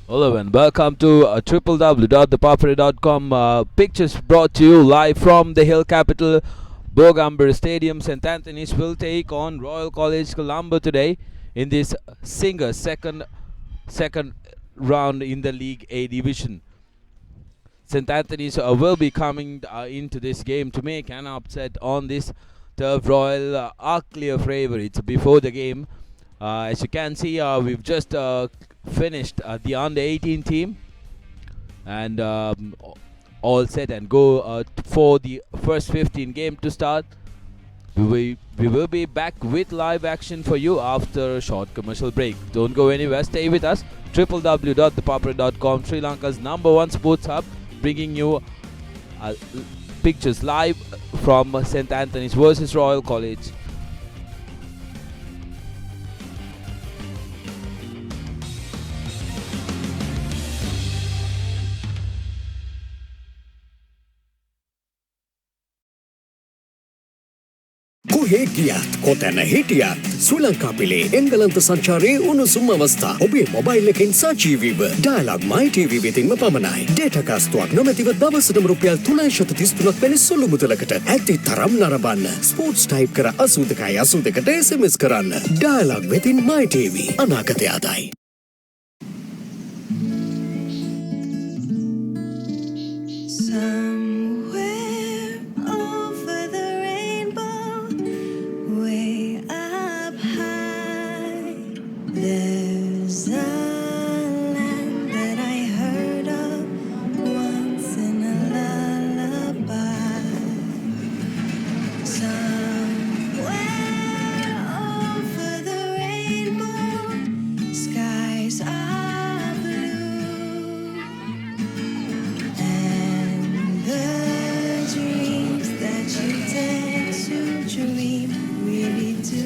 Hello and welcome to www.thepapare.com. Pictures brought to you live from the hill capital, Bogamber Stadium. St. Anthony's will take on Royal College Colombo today in this Singer second round in the League A division. St. Anthony's will be coming into this game to make an upset on this turf. Royal are clear favourites before the game. As you can see, we've just finished the under 18 team and all set and go for the first 15 game to start. We will be back with live action for you after a short commercial break. Don't go anywhere, stay with us. www.thepapare.com, Sri Lanka's #1 sports hub, bringing you pictures live from St. Anthony's versus Royal College. කොහේ ගියත් කොතැන හිටියත් ශ්‍රී ලංකා පිලේ එංගලන්ත සංචාරයේ උණුසුම් අවස්ථා ඔබේ mobile එකෙන් සජීවීව dialogue මයි TV වෙතින්ම පමණයි. Data කාස්තුවක් නොමැතිව දවසටම රුපියල් 333ක් වැනි සුළු මුදලකට ඇති තරම් නරඹන්න. ස්පෝර්ට්ස් ටයිප් කර 8282ට SMS කරන්න. ඩයලොග් වෙතින් මයි ටීවී අනාගතය ආදයි. There's a land that I heard of once in a lullaby. Somewhere over the rainbow, skies are blue, and the dreams that you dare to dream really do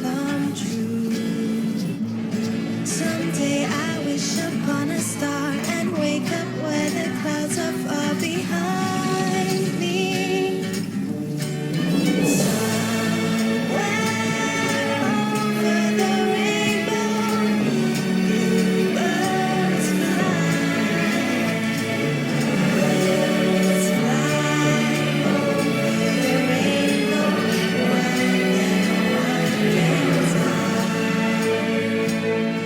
come true. Someday I wish upon a star and wake up where the clouds are far behind me. Somewhere over the rainbow, bluebirds fly. Birds fly over the rainbow, one and one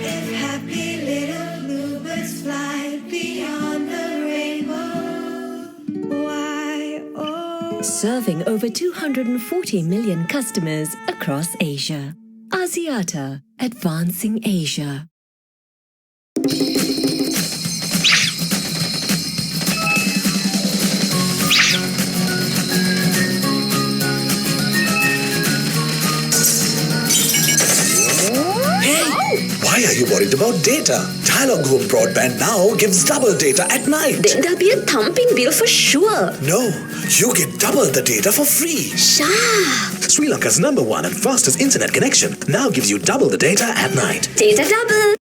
if happy little bluebirds fly beyond the rainbow, why, oh. Serving over 240 million customers across Asia. Asiata, advancing Asia. Why are you worried about data? Dialog Home Broadband now gives double data at night. Then there'll be a thumping bill for sure. No, you get double the data for free. Sha! Sri Lanka's #1 and fastest internet connection now gives you double the data at night. Data double.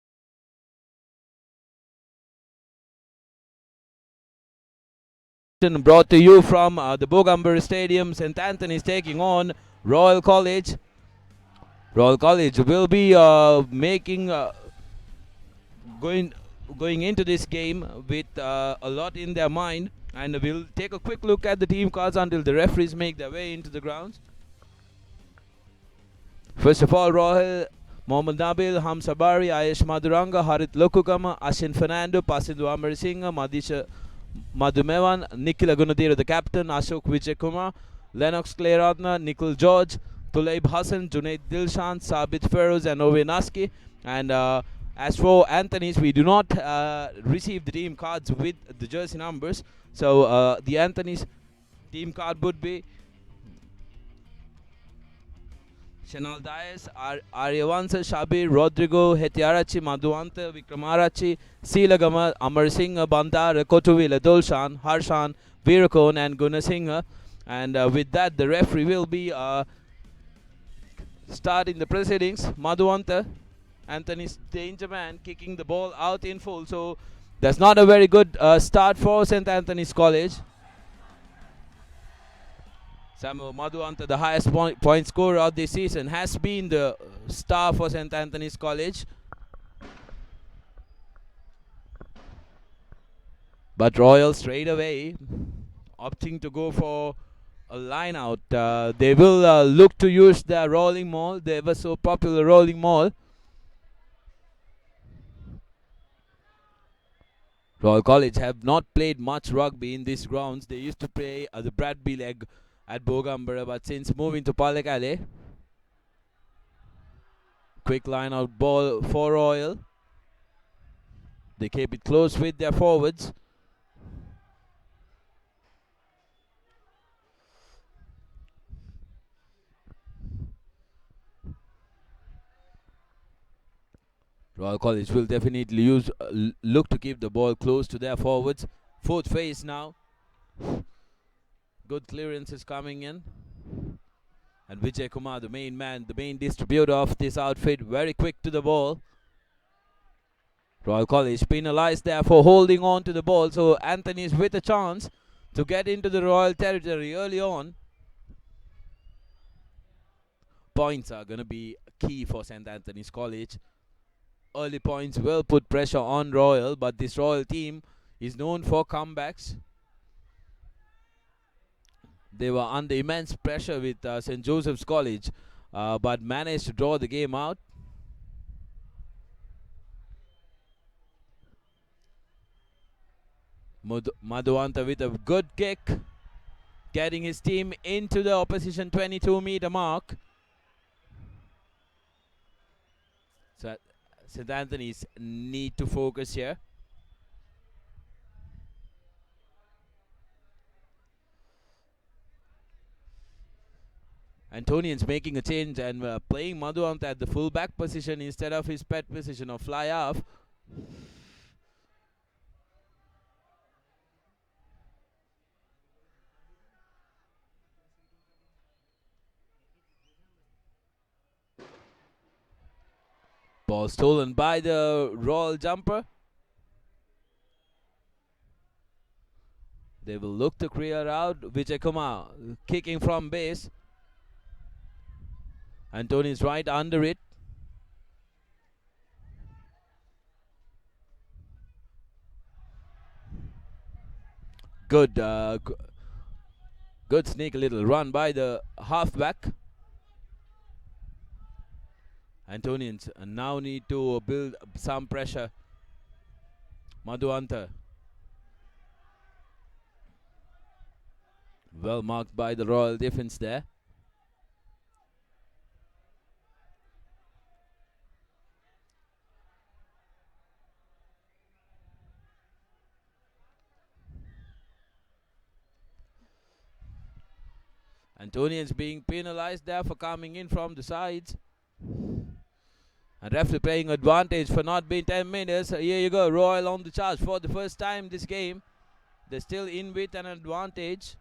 Brought to you from the Bogambur Stadium. St. Anthony's taking on Royal College. Royal College will be going into this game with a lot in their mind, and we'll take a quick look at the team cards until the referees make their way into the grounds. First of all, Royal: Mohammad Nabil, Hamsabari, Ayesh Maduranga, Harit Lokugama, Ashin Fernando, Pasindu Amarsinga, Madisha Madhumevan, Nikhil Agunadira, the captain, Ashok Vijayakumar, Lennox Claratna, Nikhil George, Tuleib Hassan, Junaid Dilshan, Sabit Feroz, and Ove Naski. And as for Anthony's, we do not receive the team cards with the jersey numbers. So the Anthony's team card would be Chanel Dias, Aryavansa, Shabir, Rodrigo, Hetiarachi, Madhuanta, Vikramarachi, Silagama, Amar Singh, Bandar, Kotuvila, Dolshan, Harshan, Virakon, and Gunasingha. And with that, the referee will be starting the proceedings. Madhuanta, Anthony's danger man, kicking the ball out in full. So that's not a very good start for St. Anthony's College. Samuel Madhuanta, the highest point scorer of this season, has been the star for St. Anthony's College. But Royal straight away opting to go for a line out. They will look to use their rolling maul, the ever so popular rolling maul. Royal College have not played much rugby in these grounds. They used to play the Bradby leg at Bogambara, but since moving to Palekale, quick line out ball for Royal. They keep it close with their forwards. Royal College will definitely look to keep the ball close to their forwards. Fourth phase now. Good clearances coming in. And Vijay Kumar, the main man, the main distributor of this outfit, very quick to the ball. Royal College penalized there for holding on to the ball. So Anthony's with a chance to get into the Royal territory early on. Points are going to be key for St. Anthony's College. Early points will put pressure on Royal, but this Royal team is known for comebacks. They were under immense pressure with St. Joseph's College, but managed to draw the game out. Madhuanta with a good kick, getting his team into the opposition 22-meter mark. So St. Anthony's need to focus here. Antonians making a change and playing Madhuanta at the full-back position instead of his pet position of fly-half. Ball stolen by the Royal jumper. They will look to clear out. Vijay Kumar kicking from base. Antony is right under it. Good sneaky little run by the halfback. Antonians now need to build some pressure. Madhuanta. Well marked by the Royal defense there. Antonians being penalized there for coming in from the sides. And referee playing advantage for not being 10 minutes. Here you go, Royal on the charge for the first time this game. They're still in with an advantage.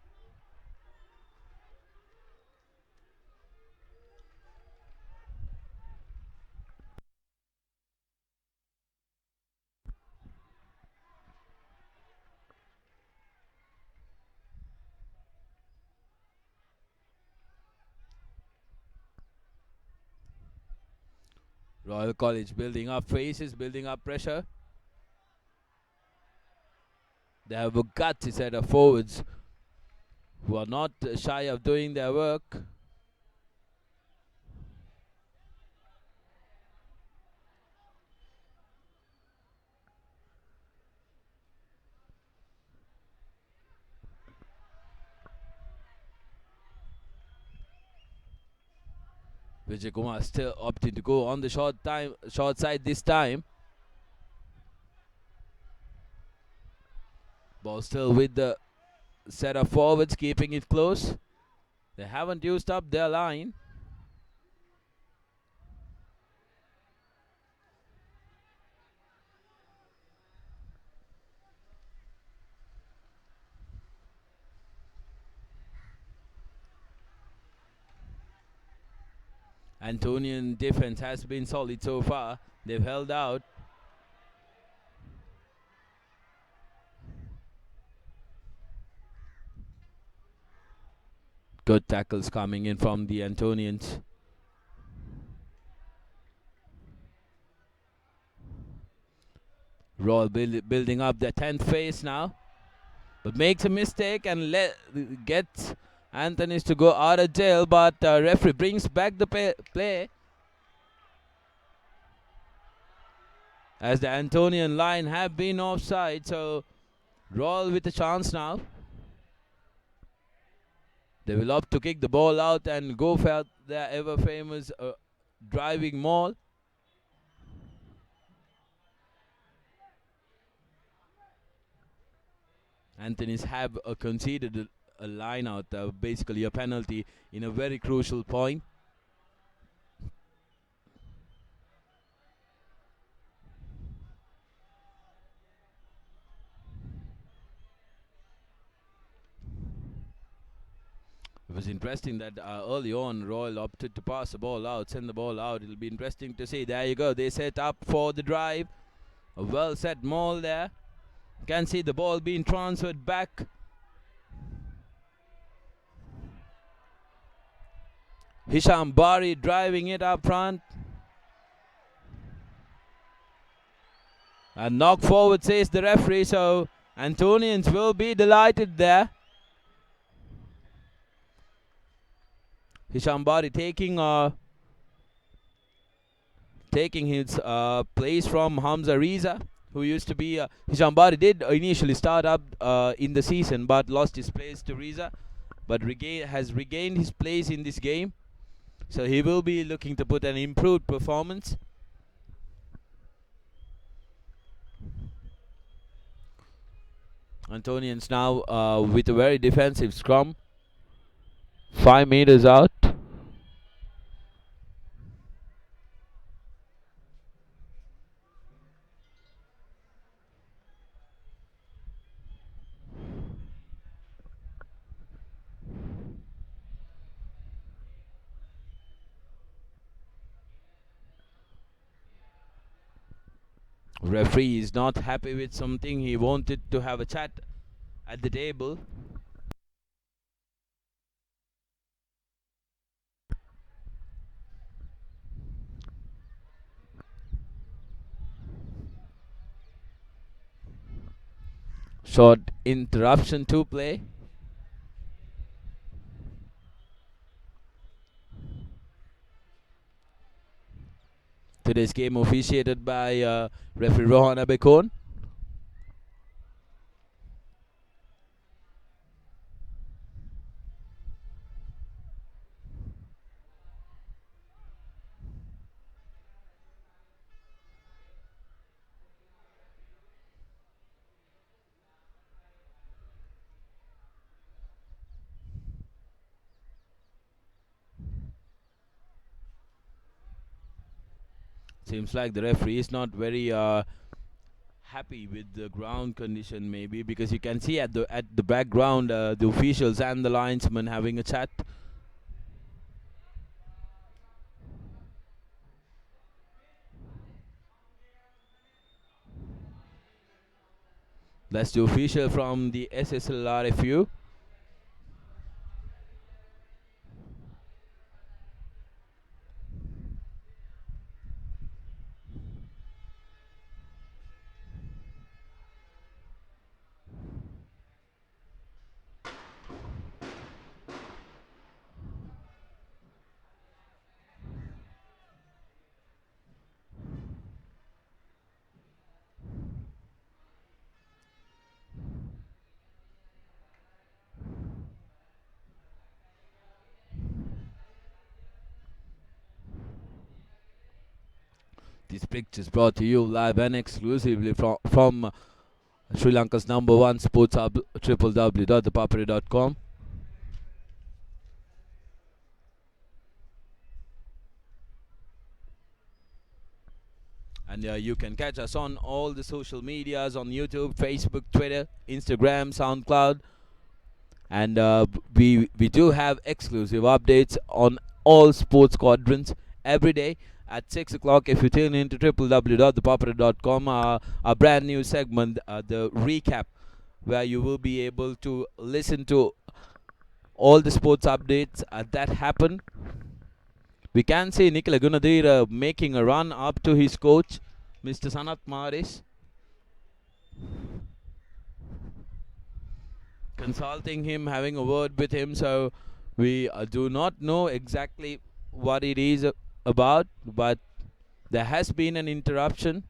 Royal College building up faces, building up pressure. They have a gutsy set of forwards who are not shy of doing their work. Vijay Kumar still opting to go on the short side this time. Ball still with the set of forwards, keeping it close. They haven't used up their line. Antonian defense has been solid so far. They've held out. Good tackles coming in from the Antonians. Royal building up their 10th phase now, but makes a mistake and gets Anthony's to go out of jail, but referee brings back the play as the Antonian line have been offside, so Royal with a chance now. They will opt to kick the ball out and go for their ever famous driving maul. Anthony's have conceded a line out, basically a penalty in a very crucial point. It was interesting that early on Royal opted to pass the ball out, send the ball out. It'll be interesting to see. There you go. They set up for the drive. A well set maul there. Can see the ball being transferred back. Hisham Bari driving it up front. And knock forward, says the referee. So Antonians will be delighted there. Hisham Bari taking his place from Hamza Riza, who used to be Hisham Bari did initially start up in the season but lost his place to Riza, but has regained his place in this game, so he will be looking to put an improved performance. Antonians now with a very defensive scrum, 5 meters out. Referee is not happy with something. He wanted to have a chat at the table. Short interruption to play. Today's game officiated by referee Rohan Abekon. Seems like the referee is not very happy with the ground condition, maybe, because you can see at the background the officials and the linesmen having a chat. That's the official from the SSLRFU. This picture is brought to you live and exclusively from Sri Lanka's number one sports hub, www.thepapare.com. And you can catch us on all the social medias on YouTube, Facebook, Twitter, Instagram, SoundCloud. And we do have exclusive updates on all sports quadrants every day at 6 o'clock. If you tune into www.thepapare.com, a brand new segment, the recap, where you will be able to listen to all the sports updates that happen. We can see Nicola Gunadira making a run up to his coach, Mr. Sanat Maris, consulting him, having a word with him. So we do not know exactly what it is about, but there has been an interruption.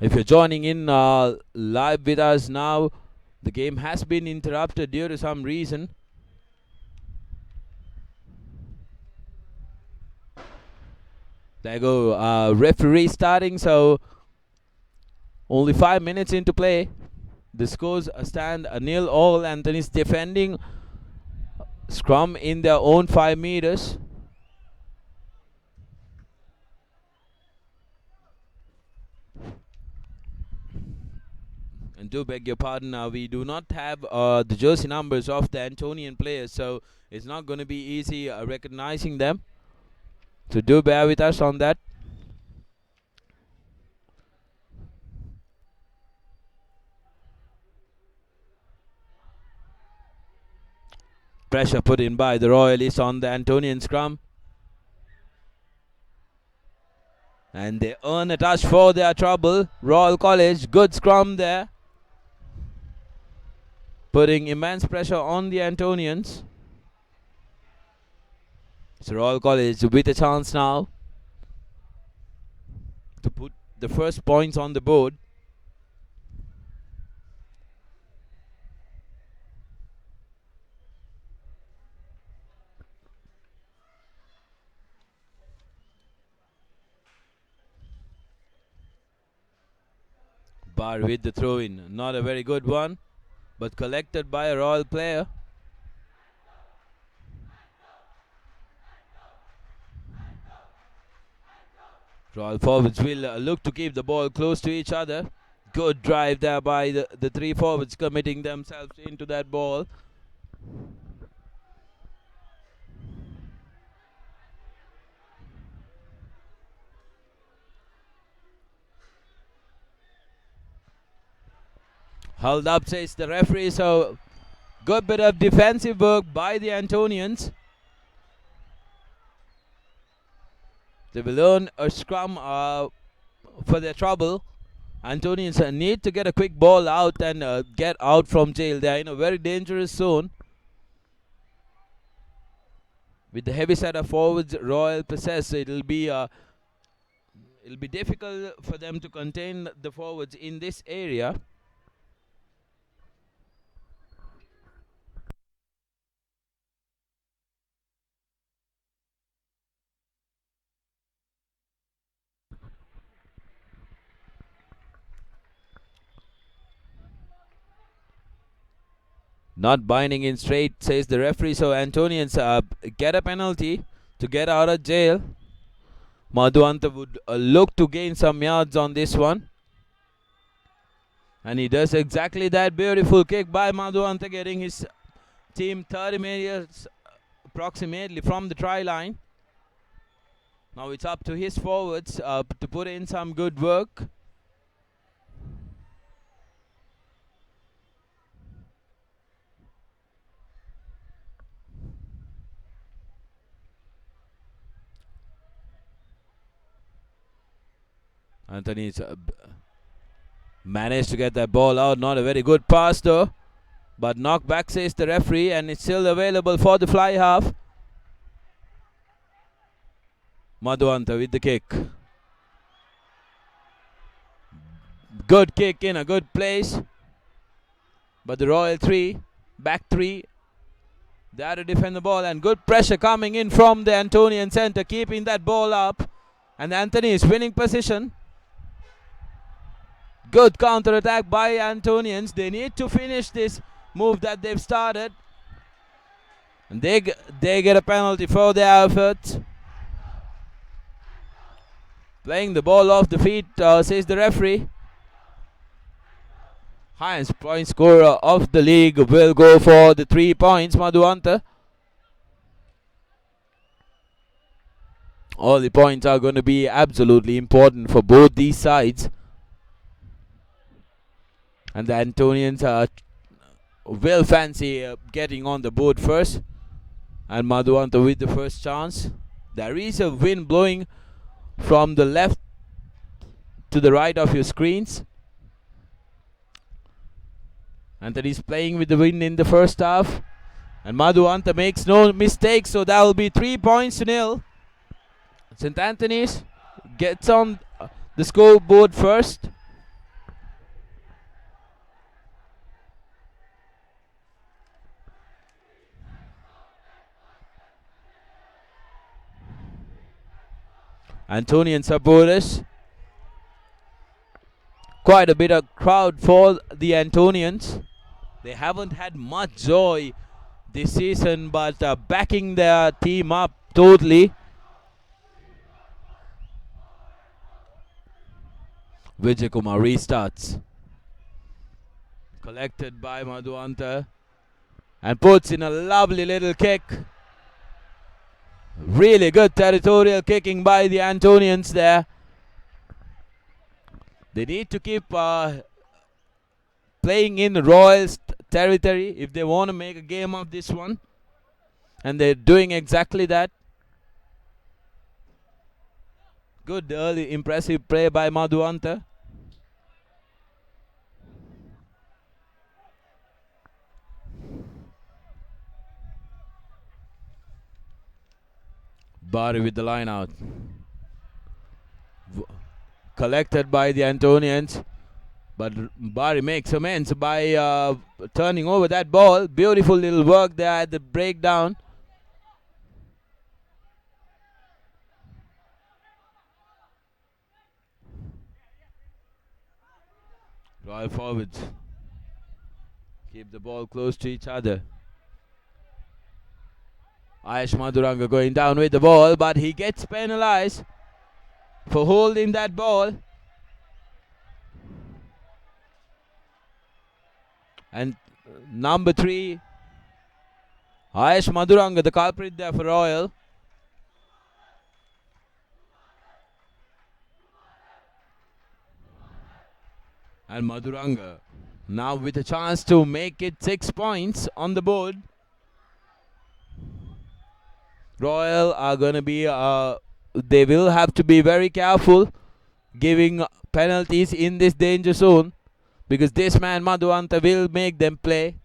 If you're joining in live with us now, the game has been interrupted due to some reason. There you go, referee starting, so only 5 minutes into play. The scores stand a 0-all. Anthony's defending scrum in their own 5 meters. And do beg your pardon, we do not have the jersey numbers of the Antonian players, so it's not going to be easy recognizing them. So do bear with us on that. Pressure put in by the Royalists on the Antonian scrum. And they earn a touch for their trouble. Royal College, good scrum there, putting immense pressure on the Antonians. So Royal College with a chance now to put the first points on the board. Bar with the throw in. Not a very good one, but collected by a Royal player. Royal forwards will look to keep the ball close to each other. Good drive there by the three forwards, committing themselves into that ball. Held up, says the referee. So good bit of defensive work by the Antonians. They will earn a scrum for their trouble. Antonians need to get a quick ball out and get out from jail. They are in a very dangerous zone. With the heavy set of forwards Royal possess, it'll be it'll be difficult for them to contain the forwards in this area. Not binding in straight, says the referee. So Antonians get a penalty to get out of jail. Madhuanta would look to gain some yards on this one. And he does exactly that. Beautiful kick by Madhuanta, getting his team 30 meters approximately from the try line. Now it's up to his forwards to put in some good work. Anthony's managed to get that ball out. Not a very good pass though. But knock back, says the referee, and it's still available for the fly half. Madhuanta with the kick. Good kick in a good place. But the Royal 3, back 3, they had to defend the ball, and good pressure coming in from the Antonian centre, keeping that ball up. And Anthony is winning position. Good counter attack by Antonians. They need to finish this move that they've started. And they get a penalty for their effort. Playing the ball off the feet, says the referee. Highest point scorer of the league will go for the 3 points, Madhuanta. All the points are going to be absolutely important for both these sides. And the Antonians will fancy getting on the board first. And Madhuanta with the first chance. There is a wind blowing from the left to the right of your screens. Anthony's playing with the wind in the first half. And Madhuanta makes no mistake, so that will be 3 points to nil. St. Anthony's gets on the scoreboard first. Antonian supporters. Quite a bit of crowd for the Antonians. They haven't had much joy this season, but backing their team up totally. Vijay Kumar restarts. Collected by Madhuanta and puts in a lovely little kick. Really good territorial kicking by the Antonians there. They need to keep playing in Royals territory if they want to make a game of this one. And they're doing exactly that. Good early impressive play by Madhuanta. Bari with the line out. Collected by the Antonians. But Bari makes amends by turning over that ball. Beautiful little work there at the breakdown. Royal forwards keep the ball close to each other. Ayush Madhuranga going down with the ball, but he gets penalized for holding that ball. And number 3, Ayush Madhuranga, the culprit there for Royal. And Madhuranga now with a chance to make it 6 points on the board. Royal are going to be, they will have to be very careful giving penalties in this danger zone, because this man Madhuanta will make them play.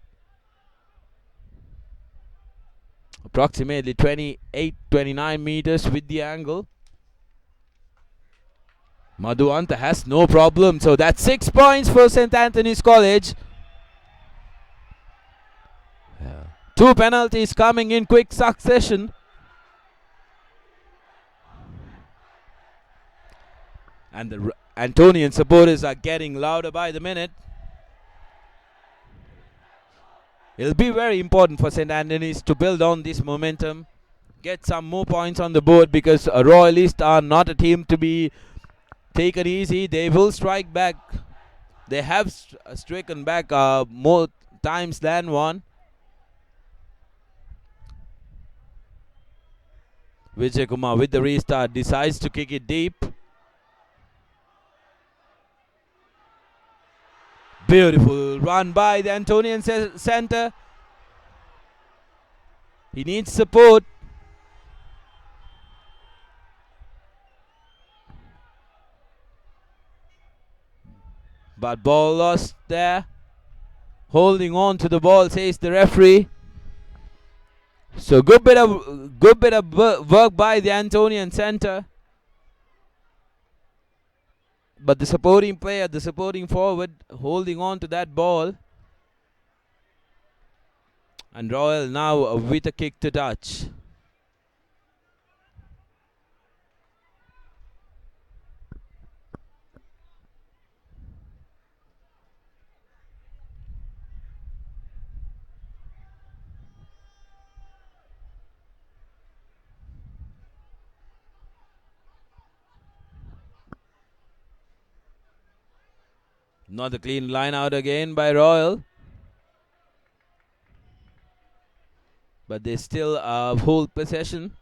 Approximately 28-29 meters with the angle. Madhuanta has no problem. So that's 6 points for St. Anthony's College. Two penalties coming in quick succession. And the Antonian supporters are getting louder by the minute. It'll be very important for St. Anthony's to build on this momentum, get some more points on the board, because Royalists are not a team to be taken easy. They will strike back. They have stricken back more times than one. Vijay Kumar with the restart decides to kick it deep. Beautiful run by the Antonian center. He needs support. But ball lost there. Holding on to the ball, says the referee. So good bit of work by the Antonian center. But the supporting player, the supporting forward, holding on to that ball. And Royal now with a kick to touch. Not a clean line out again by Royal. But they still hold possession.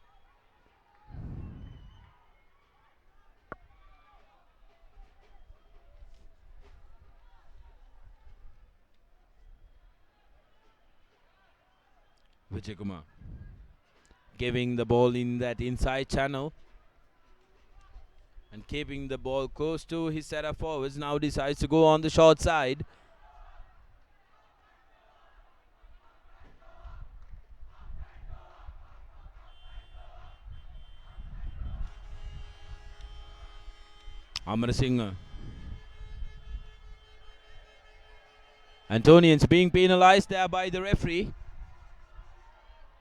Vijay Kumar giving the ball in that inside channel and keeping the ball close to his set of forwards. Now decides to go on the short side. Amar Singh. Antonians being penalized there by the referee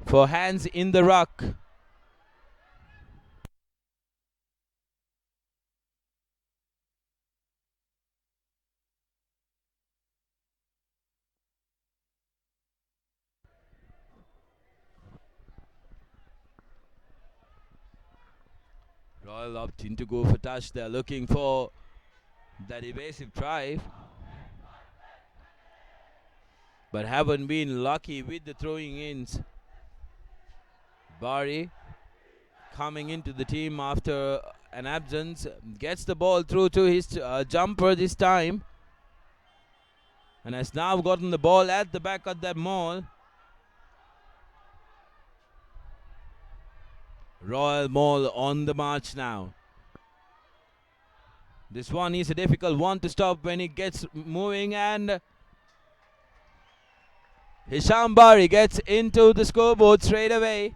for hands in the ruck. Royal opting to go for touch. They're looking for that evasive drive, but haven't been lucky with the throwing ins. Bari coming into the team after an absence, gets the ball through to his jumper this time, and has now gotten the ball at the back of that maul. Royal Maul on the march now. This one is a difficult one to stop when it gets moving, and Hisham Bari gets into the scoreboard straight away.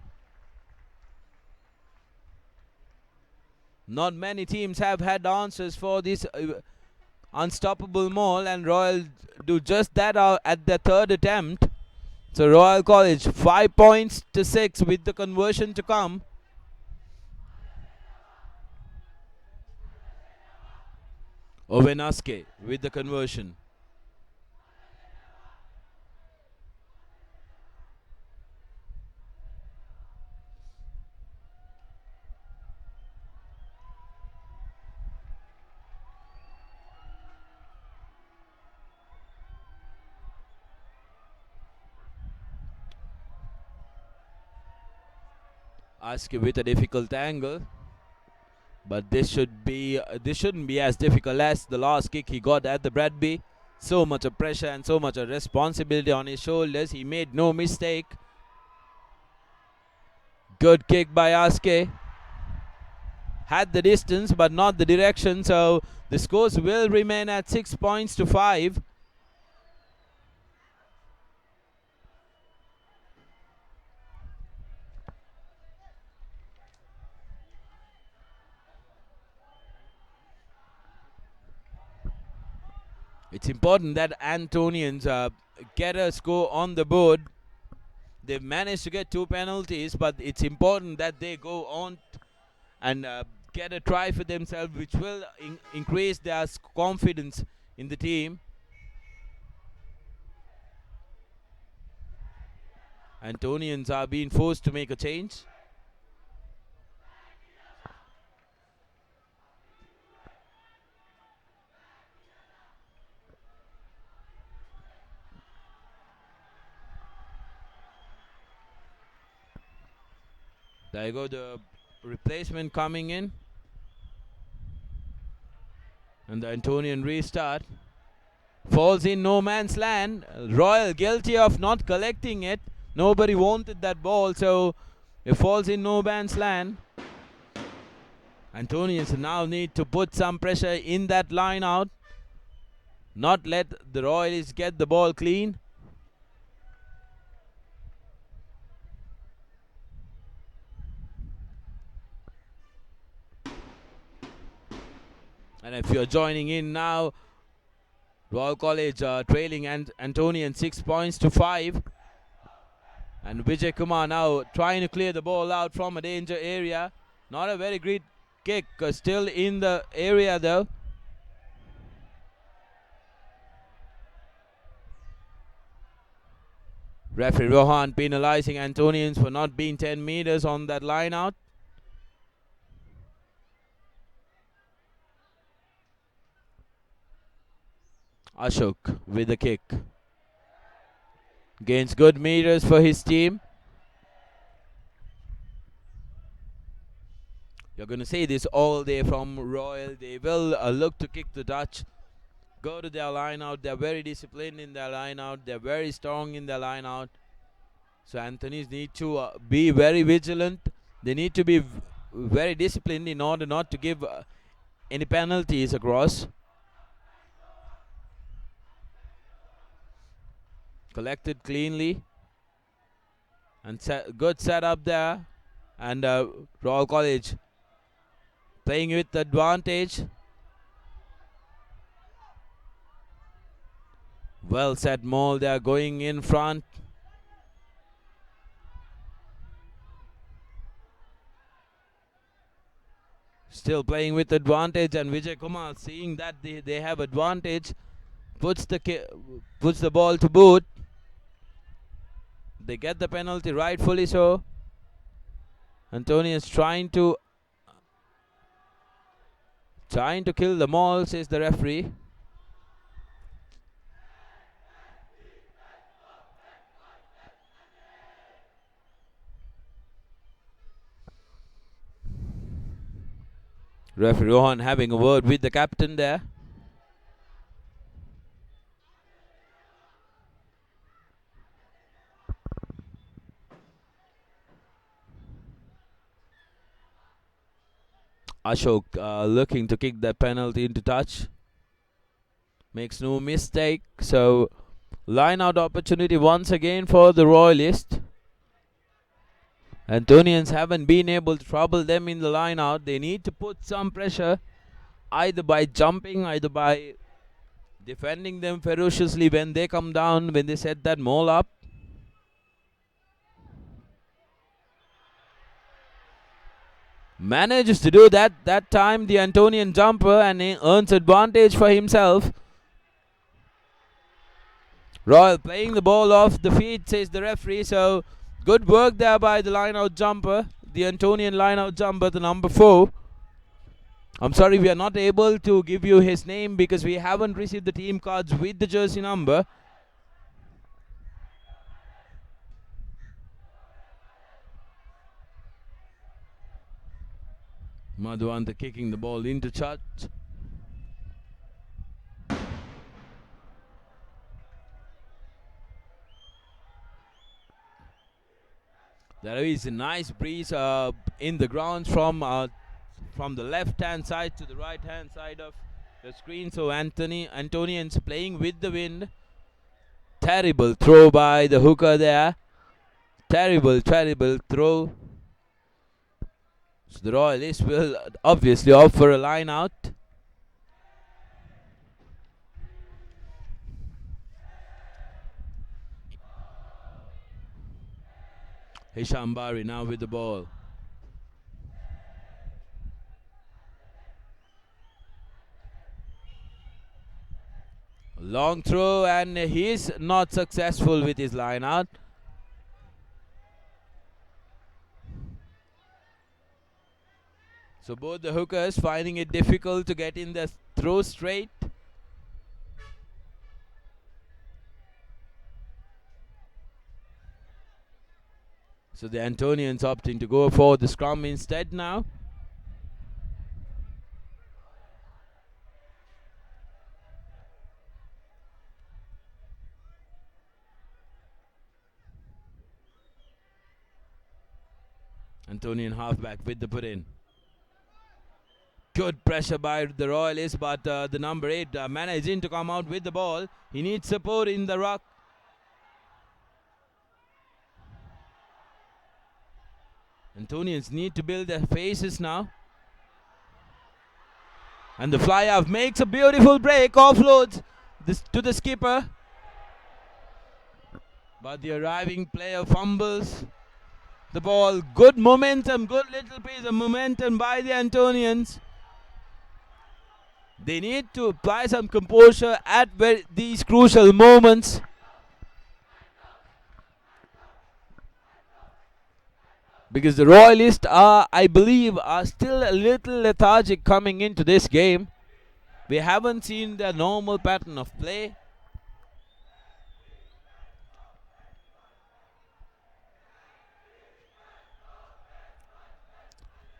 Not many teams have had answers for this unstoppable maul, and Royal do just that at their third attempt. So Royal College 5 points to 6 with the conversion to come. Ovenaske with the conversion. Aske with a difficult angle, but this shouldn't be as difficult as the last kick he got at the Bradby. So much of pressure and so much of responsibility on his shoulders. He made no mistake. Good kick by Aske. Had the distance but not the direction, so the scores will remain at 6 points to 5. It's important that Antonians get a score on the board. They've managed to get 2 penalties, but it's important that they go on and get a try for themselves, which will increase their confidence in the team. Antonians are being forced to make a change. There you go, the replacement coming in. And the Antonian restart. Falls in no man's land. Royal guilty of not collecting it. Nobody wanted that ball, so it falls in no man's land. Antonians now need to put some pressure in that line out. Not let the Royalists get the ball clean. And if you're joining in now, Royal College trailing Antonian 6 points to 5. And Vijay Kumar now trying to clear the ball out from a danger area. Not a very great kick, still in the area though. Referee Rohan penalizing Antonians for not being 10 meters on that line out. Ashok with the kick. Gains good meters for his team. You're going to see this all day from Royal. They will look to kick the touch. Go to their line out. They're very disciplined in their line out. They're very strong in their line out. So Anthony's need to be very vigilant. They need to be very disciplined in order not to give any penalties across. Collected cleanly. And good setup there. And Royal College playing with advantage. Well set maul. They are going in front. Still playing with advantage, and Vijay Kumar seeing that they have advantage puts the ball to boot. They get the penalty, rightfully so. Antonius trying to kill the maul, says the referee. Referee Rohan having a word with the captain there. Ashok looking to kick that penalty into touch. Makes no mistake. So line out opportunity once again for the Royalists. Antonians haven't been able to trouble them in the line out. They need to put some pressure, either by jumping, either by defending them ferociously when they come down, when they set that maul up. Manages to do that time, the Antonian jumper, and he earns advantage for himself. Royal playing the ball off the feet, says the referee. So good work there by the line-out jumper, the Antonian line-out jumper, the number 4. I'm sorry, we are not able to give you his name because we haven't received the team cards with the jersey number. Madhuvanta kicking the ball into touch. There is a nice breeze in the grounds from the left-hand side to the right-hand side of the screen. So Antonians playing with the wind. Terrible throw by the hooker there. Terrible throw. So the Royalists will obviously opt for a line out. Hisham Bari now with the ball. Long throw, and he's not successful with his line out. So both the hookers finding it difficult to get in the throw straight. So the Antonians opting to go for the scrum instead now. Antonian halfback with the put in. Good pressure by the Royalists, but the number 8 managing to come out with the ball. He needs support in the ruck. Antonians need to build their faces now. And the fly half makes a beautiful break, offloads this to the skipper. But the arriving player fumbles the ball. Good momentum, good little piece of momentum by the Antonians. They need to apply some composure at these crucial moments. Because the Royalists are, I believe, are still a little lethargic coming into this game. We haven't seen their normal pattern of play.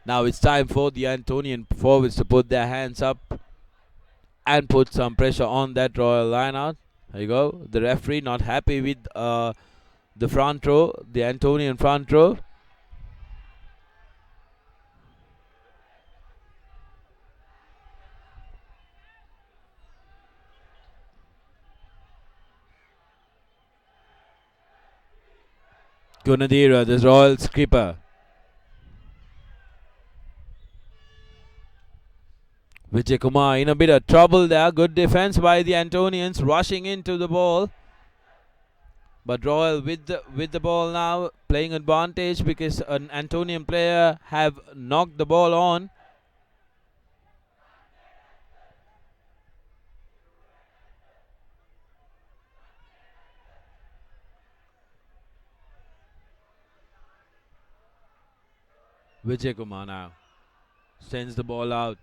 Now it's time for the Antonian forwards to put their hands up and put some pressure on that Royal lineout. There you go. The referee not happy with the front row, the Antonian front row. Gunadira, the Royal skipper. Vijay Kumar in a bit of trouble there. Good defense by the Antonians, rushing into the ball. But Royal with the ball now, playing advantage because an Antonian player have knocked the ball on. Vijay Kumar now sends the ball out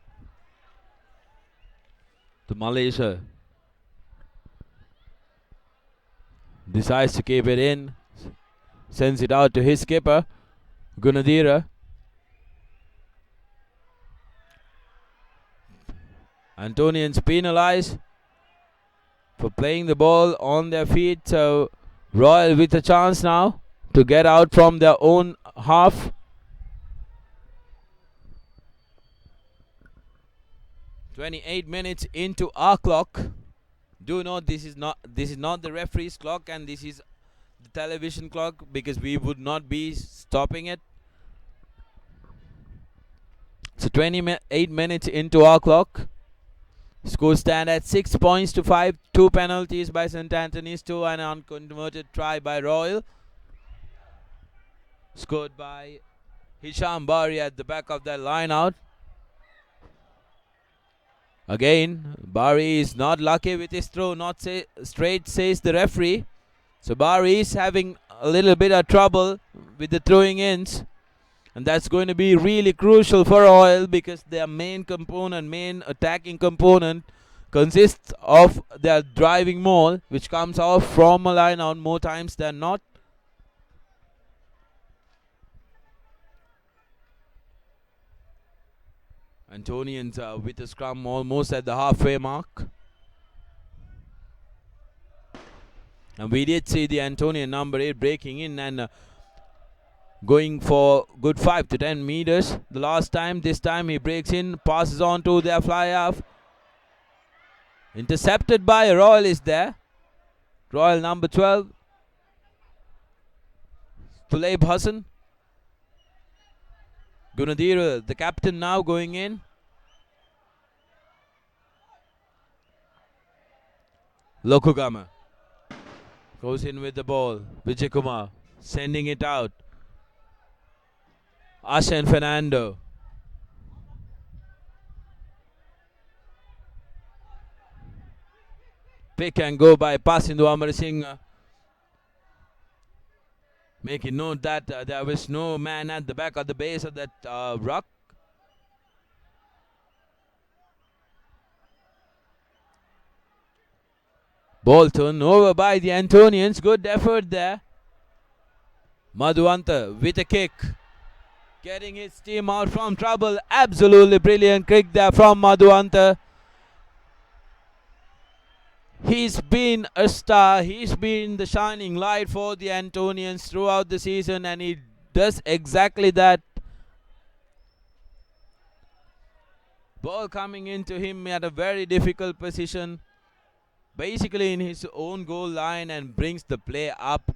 to Malaysia. Decides to keep it in. Sends it out to his skipper, Gunadira. Antonians penalized for playing the ball on their feet. So Royal with a chance now to get out from their own half. "28 minutes into our clock." Do note this is not the referee's clock, and this is the television clock, because we would not be stopping it. So 28 minutes into our clock. Score stand at 6 points to 5. 2 penalties by St. Anthony's, 2 and an unconverted try by Royal. Scored by Hisham Bari at the back of that line out. Again, Bari is not lucky with his throw, not straight, says the referee. So Bari is having a little bit of trouble with the throwing ins. And that's going to be really crucial for Royal, because their main attacking component consists of their driving maul, which comes off from a line out more times than not. Antonians with the scrum almost at the halfway mark. And we did see the Antonian number 8 breaking in and going for good 5 to 10 meters the last time. This time he breaks in, passes on to their fly half. Intercepted by Royal is there. Royal number 12, Tuleb Hassan. Gunadira, the captain, now going in. Lokugama goes in with the ball. Vijay Kumar sending it out. Ashen Fernando. Pick and go by passing to Amar Singh. Making note that there was no man at the back of the base of that ruck. Bolton over by the Antonians. Good effort there. Madhuanta with a kick. Getting his team out from trouble. Absolutely brilliant kick there from Madhuanta. He's been a star. He's been the shining light for the Antonians throughout the season, and he does exactly that. Ball coming into him at a very difficult position, basically in his own goal line, and brings the play up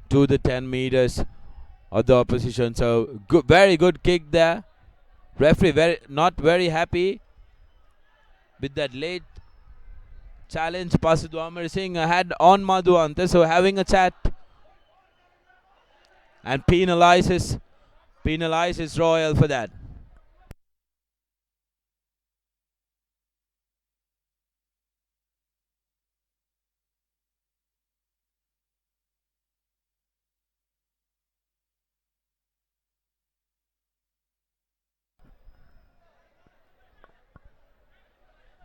to the 10 meters of the opposition. So good, very good kick there. Referee not very happy with that late challenge Pasidhu Amar Singh had on Madhuanta, so having a chat and penalizes Royal for that.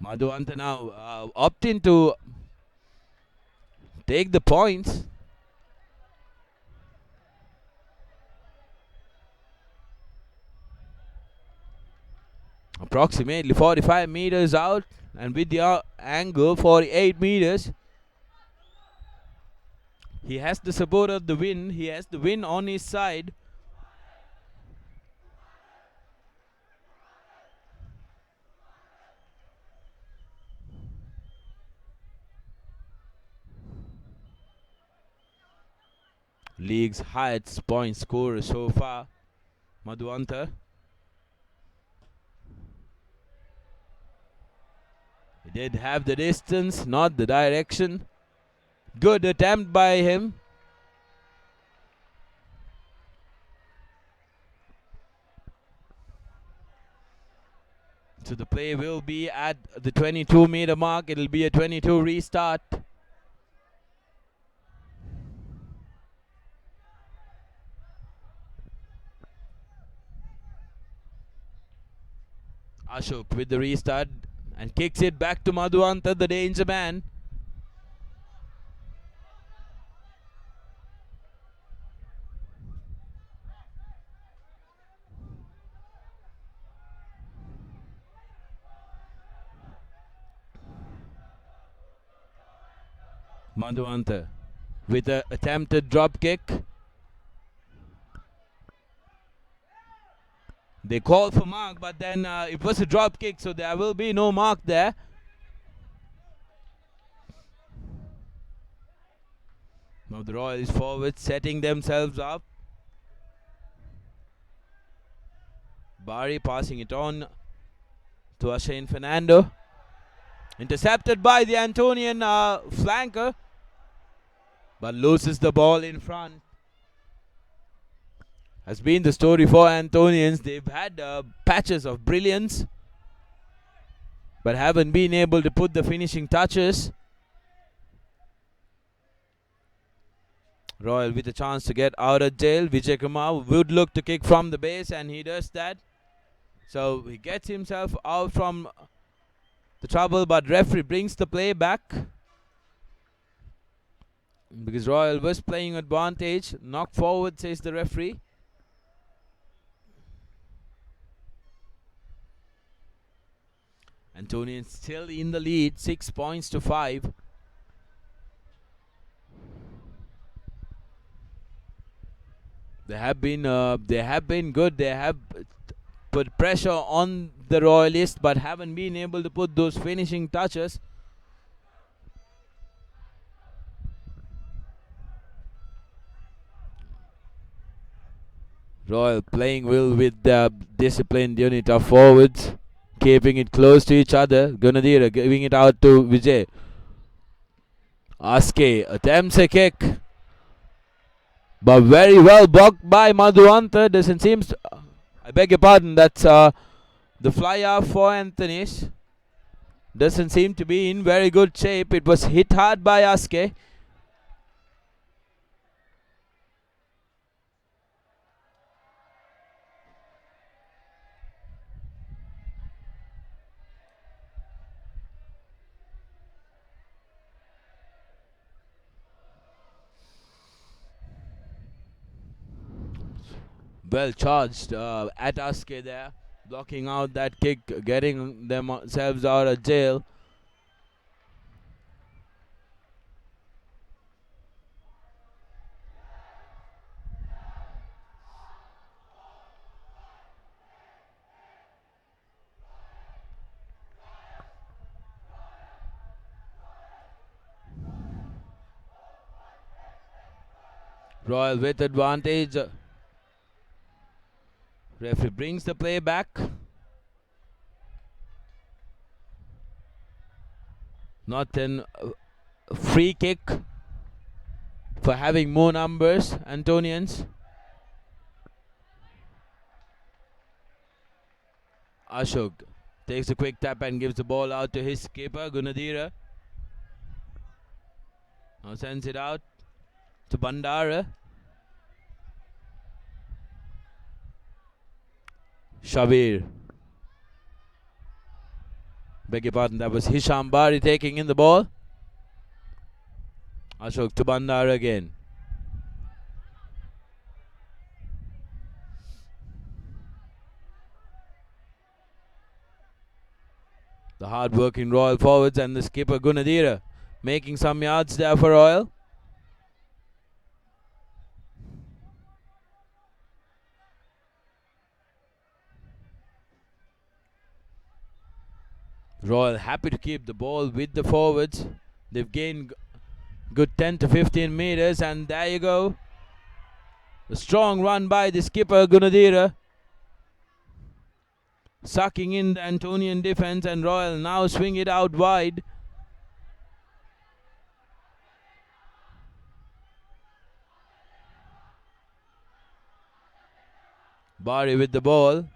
Madhuanta now opting to take the points. Approximately 45 meters out, and with the angle 48 meters. He has the support of the wind. He has the wind on his side. League's highest point scorer so far, Madhuanta. He did have the distance, not the direction. Good attempt by him. So the play will be at the 22-meter mark. It'll be a 22 restart. Ashok with the restart and kicks it back to Madhuanta, the danger man. Madhuanta with an attempted drop kick. They call for mark, but then it was a drop kick, so there will be no mark there. Now the Royals forward setting themselves up. Bari passing it on to Ashen Fernando. Intercepted by the Antonian flanker, but loses the ball in front. Has been the story for Antonians. They've had patches of brilliance, but haven't been able to put the finishing touches. Royal with a chance to get out of jail. Vijay Kumar would look to kick from the base, and he does that. So he gets himself out from the trouble, but referee brings the play back because Royal was playing advantage. Knock forward, says the referee. Antonians still in the lead, 6 points to 5. They have been good. They have put pressure on the Royalists, but haven't been able to put those finishing touches. Royal playing well with the disciplined unit of forwards, keeping it close to each other. Gunadira giving it out to Vijay. Aske attempts a kick, but very well blocked by Madhuanta. Doesn't seem to I beg your pardon, that's the fly off for Anthony's. Doesn't seem to be in very good shape. It was hit hard by Aske. Well charged at Aske there, blocking out that kick, getting themselves out of jail. Royal with advantage. Referee brings the play back. Not an free kick for having more numbers, Antonians. Ashok takes a quick tap and gives the ball out to his keeper, Gunadira. Now sends it out to Bandara. Shabir. Beg your pardon, that was Hisham Bari taking in the ball. Ashok to Bandara again. The hard-working Royal forwards and the skipper Gunadira making some yards there for Royal. Royal happy to keep the ball with the forwards. They've gained good 10 to 15 meters, and there you go. A strong run by the skipper Gunadira, sucking in the Antonian defense, and Royal now swing it out wide. Bari with the ball.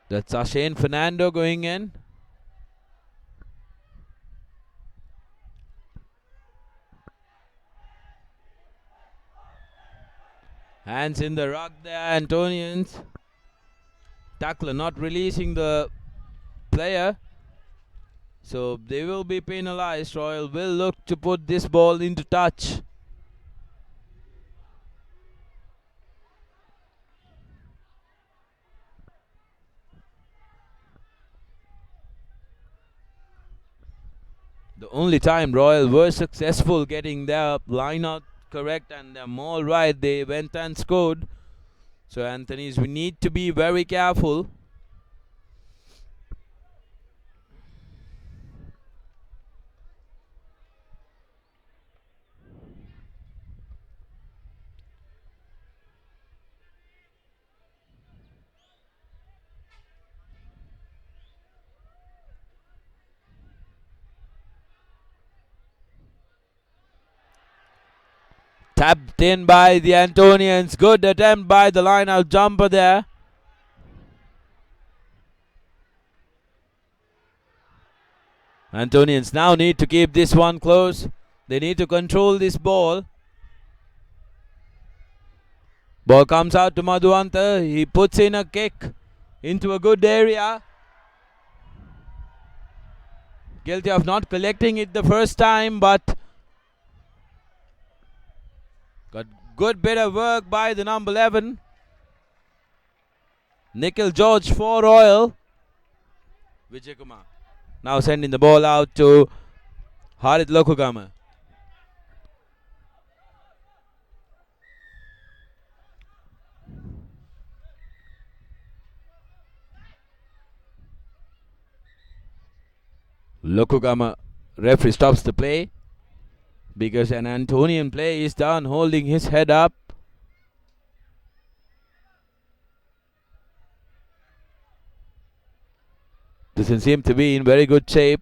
That's Ashane Fernando going in. Hands in the ruck there, Antonians. Tackler not releasing the player. So they will be penalized. Royal will look to put this ball into touch. The only time Royal were successful getting their line out correct and their maul right, they went and scored. So Anthony's, we need to be very careful. Tapped in by the Antonians. Good attempt by the line out jumper there. Antonians now need to keep this one close. They need to control this ball. Ball comes out to Madhuanta. He puts in a kick into a good area. Guilty of not collecting it the first time, but got good bit of work by the number 11. Nikhil George for Royal. Vijay Kumar now sending the ball out to Harit Lokugama. Lokugama, referee stops the play because an Antonian play is done, holding his head up. Doesn't seem to be in very good shape.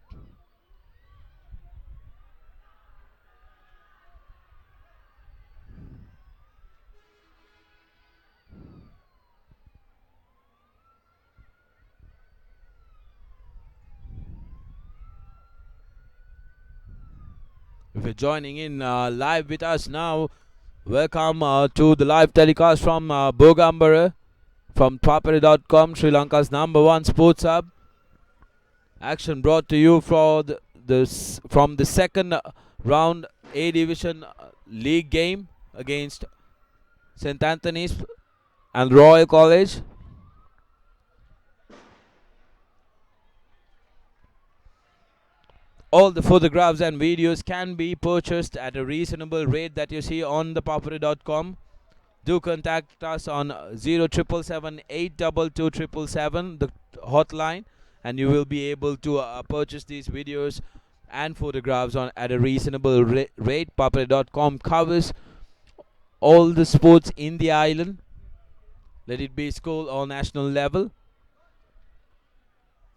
If you're joining in live with us now, welcome to the live telecast from Bogambara from ThePapare.com, Sri Lanka's #1 sports hub. Action brought to you from from the second round A Division League game against St. Anthony's and Royal College. All the photographs and videos can be purchased at a reasonable rate that you see on ThePapare.com. Do contact us on 0777 822 the hotline, and you will be able to purchase these videos and photographs at a reasonable rate. Papare.com covers all the sports in the island, let it be school or national level.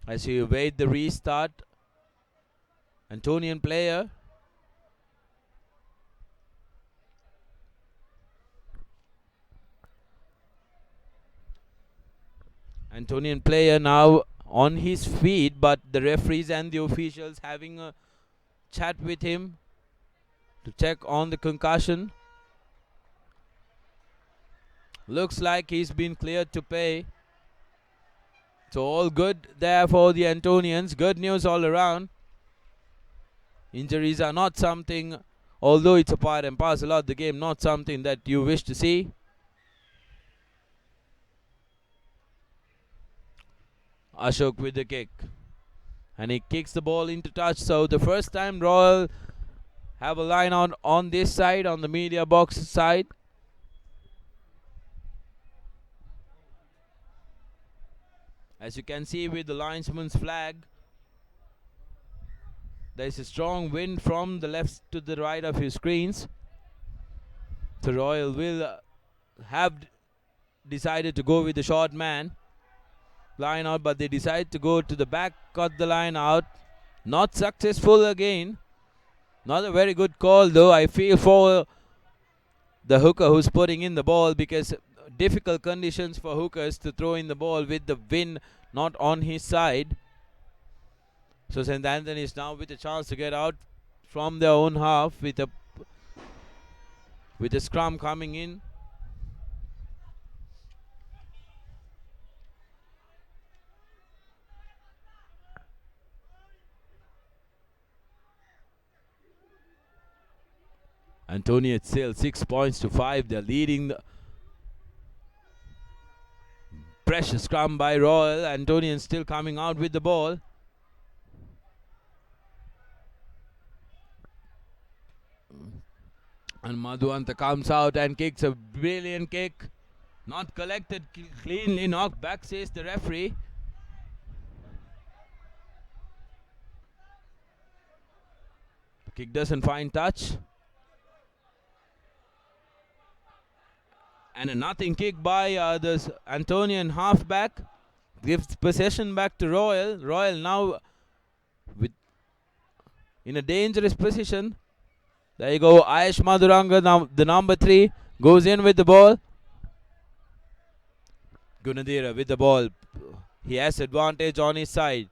As you await the restart, Antonian player now on his feet, but the referees and the officials having a chat with him to check on the concussion. Looks like he's been cleared to play. So all good there for the Antonians. Good news all around. Injuries are not something, although it's a part and parcel of the game, not something that you wish to see. Ashok with the kick. And he kicks the ball into touch. So the first time Royal have a line out on this side, on the media box side. As you can see with the linesman's flag, there is a strong wind from the left to the right of your screens. So Royal will have decided to go with the short man line out, but they decide to go to the back, cut the line out. Not successful again. Not a very good call though, I feel, for the hooker who's putting in the ball, because difficult conditions for hookers to throw in the ball with the wind not on his side. So St. Anthony is now with a chance to get out from their own half with a scrum coming in. Antonia still 6 points to 5. They're leading. Pressure scrum by Royal. Antonian still coming out with the ball. And Madhuanta comes out and kicks a brilliant kick. Not collected cleanly. Knocked back, says the referee. The kick doesn't find touch. And a nothing kick by the Antonian halfback. Gives possession back to Royal. Royal now in a dangerous position. There you go. Ayesh Madhuranga, now the number 3, goes in with the ball. Gunadira with the ball. He has advantage on his side.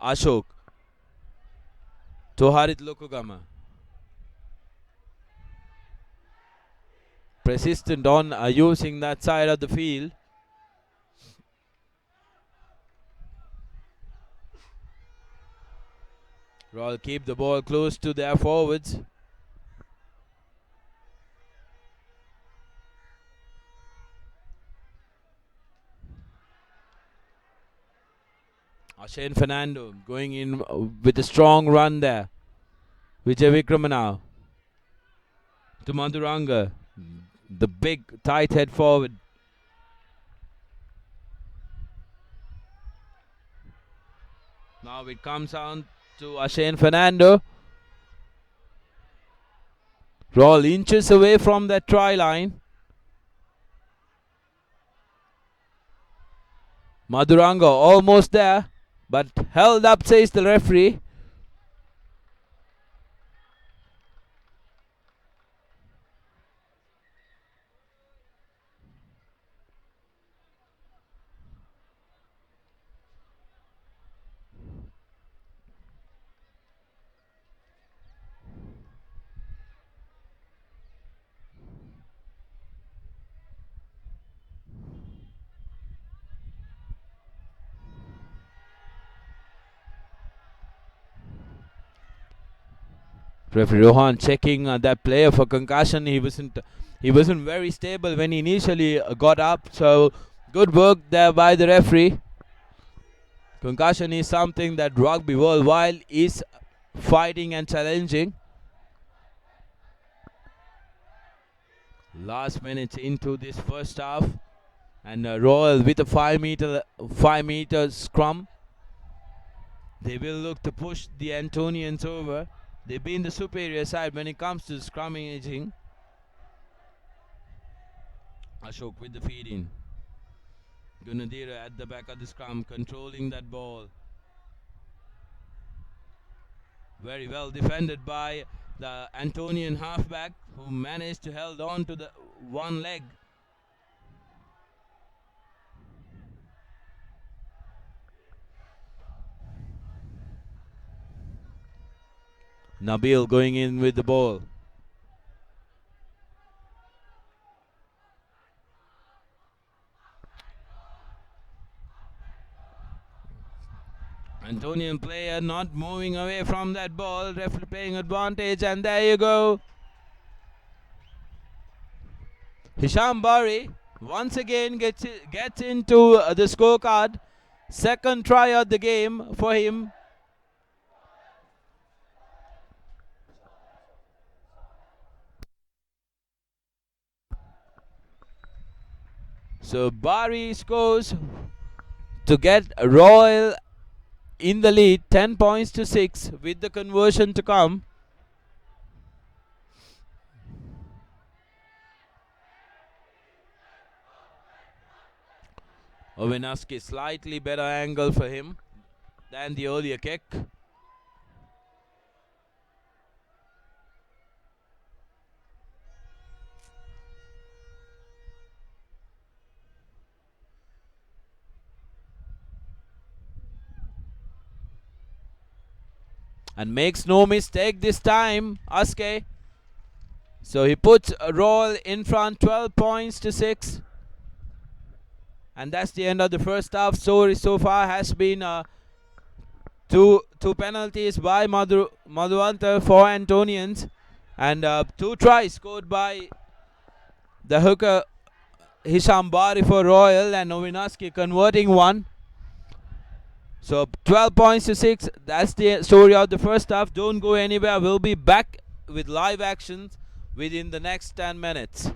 Ashok to Harit Lokugama. Persistent on using that side of the field. Royal keep the ball close to their forwards. Shane Fernando going in with a strong run there. Vijay Vikrama now to Madhuranga, the big tight head forward. Now it comes on to Shane Fernando. Roll inches away from that try line. Madhuranga almost there, but held up, says the referee. Referee Rohan checking that player for concussion. He wasn't very stable when he initially got up. So good work there by the referee. Concussion is something that rugby worldwide is fighting and challenging. Last minute into this first half, and Royal with a 5 meter scrum. They will look to push the Antonians over. They've been the superior side when it comes to scrummaging. Ashok with the feed in. Gunadira at the back of the scrum, controlling that ball. Very well defended by the Antonian halfback, who managed to hold on to the one leg. Nabil going in with the ball. Antonian player not moving away from that ball. Referee playing advantage, and there you go. Hisham Bari once again gets into the scorecard. Second try of the game for him. So Bari scores to get Royal in the lead, 10 points to 6 with the conversion to come. Owinaski, slightly better angle for him than the earlier kick. And makes no mistake this time, Aske. So he puts a Royal in front, 12 points to 6. And that's the end of the first half. So far has been two penalties by Madhuvanta for Antonians. And 2 tries scored by the hooker Hisham Bari for Royal, and Owinaski converting one. So 12 points to 6. That's the story of the first half. Don't go anywhere. We'll be back with live actions within the next 10 minutes.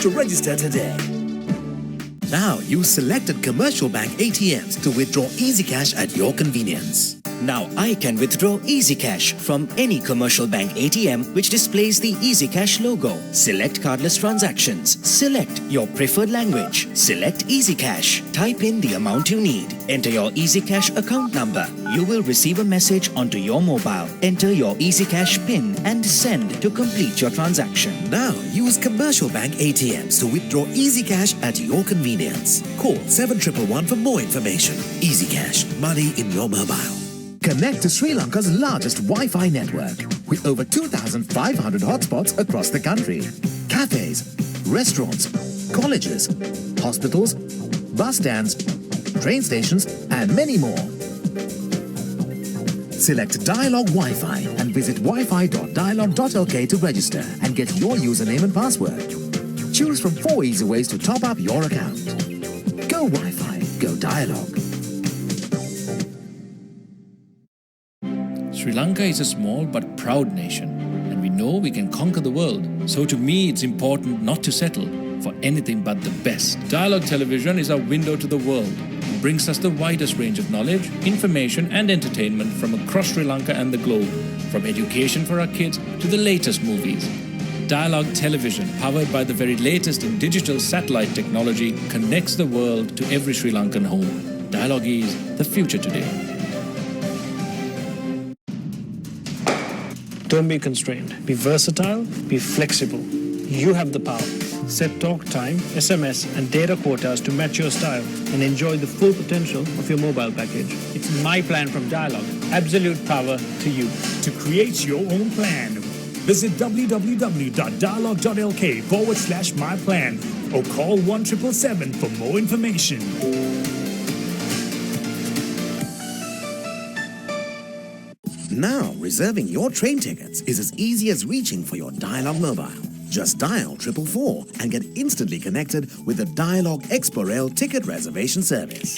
To register today. Now use selected commercial bank ATMs to withdraw Easy Cash at your convenience. Now I can withdraw Easy Cash from any commercial bank ATM which displays the Easy Cash logo. Select cardless transactions. Select your preferred language. Select Easy Cash. Type in the amount you need. Enter your Easy Cash account number. You will receive a message onto your mobile. Enter your Easy Cash PIN and send to complete your transaction. Now use commercial bank ATMs to withdraw Easy Cash at your convenience. Call 7111 for more information. Easy Cash. Money in your mobile. Connect to Sri Lanka's largest Wi-Fi network with over 2,500 hotspots across the country. Cafes, restaurants, colleges, hospitals, bus stands, train stations, and many more. Select Dialog Wi-Fi and visit wifi.dialog.lk to register and get your username and password. Choose from 4 easy ways to top up your account. Go Wi-Fi, go Dialog. Sri Lanka is a small but proud nation, and we know we can conquer the world. So to me, it's important not to settle for anything but the best. Dialogue Television is our window to the world. It brings us the widest range of knowledge, information and entertainment from across Sri Lanka and the globe, from education for our kids to the latest movies. Dialogue television, powered by the very latest in digital satellite technology, connects the world to every Sri Lankan home. Dialogue is the future today. Don't be constrained. Be versatile, be flexible. You have the power. Set talk time, SMS, and data quotas to match your style and enjoy the full potential of your mobile package. It's my plan from Dialogue. Absolute power to you. To create your own plan, visit www.dialogue.lk/myplan or call 1777 for more information. Now, reserving your train tickets is as easy as reaching for your Dialogue mobile. Just dial 444 and get instantly connected with the Dialogue Expo Rail ticket reservation service.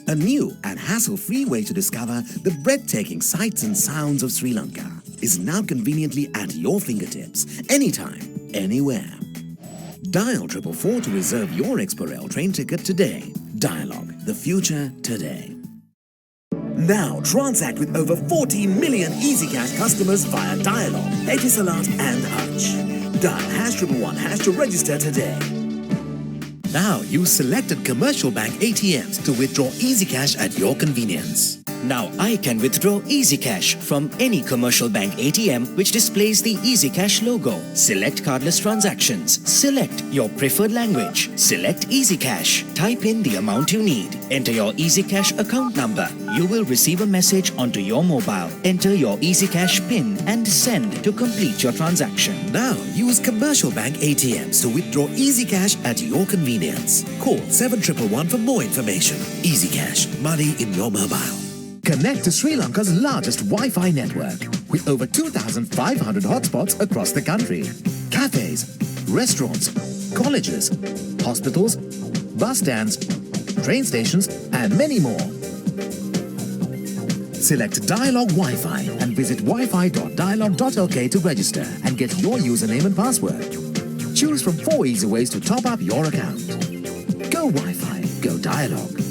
A new and hassle-free way to discover the breathtaking sights and sounds of Sri Lanka is now conveniently at your fingertips, anytime, anywhere. Dial 444 to reserve your Expo Rail train ticket today. Dialogue, the future today. Now transact with over 40 million EasyCash customers via Dialogue, Etisalat and Hutch. Dial #111# to register today. Now use selected commercial bank ATMs to withdraw EasyCash at your convenience. Now I can withdraw EasyCash from any commercial bank ATM which displays the EasyCash logo. Select cardless transactions. Select your preferred language. Select EasyCash. Type in the amount you need. Enter your EasyCash account number. You will receive a message onto your mobile. Enter your EasyCash PIN and send to complete your transaction. Now use commercial bank ATMs to withdraw EasyCash at your convenience. Call 7111 for more information. EasyCash, money in your mobile. Connect to Sri Lanka's largest Wi-Fi network with over 2,500 hotspots across the country. Cafes, restaurants, colleges, hospitals, bus stands, train stations, and many more. Select Dialogue Wi-Fi and visit wifi.dialogue.lk to register and get your username and password. Choose from 4 easy ways to top up your account. Go Wi-Fi, go Dialogue.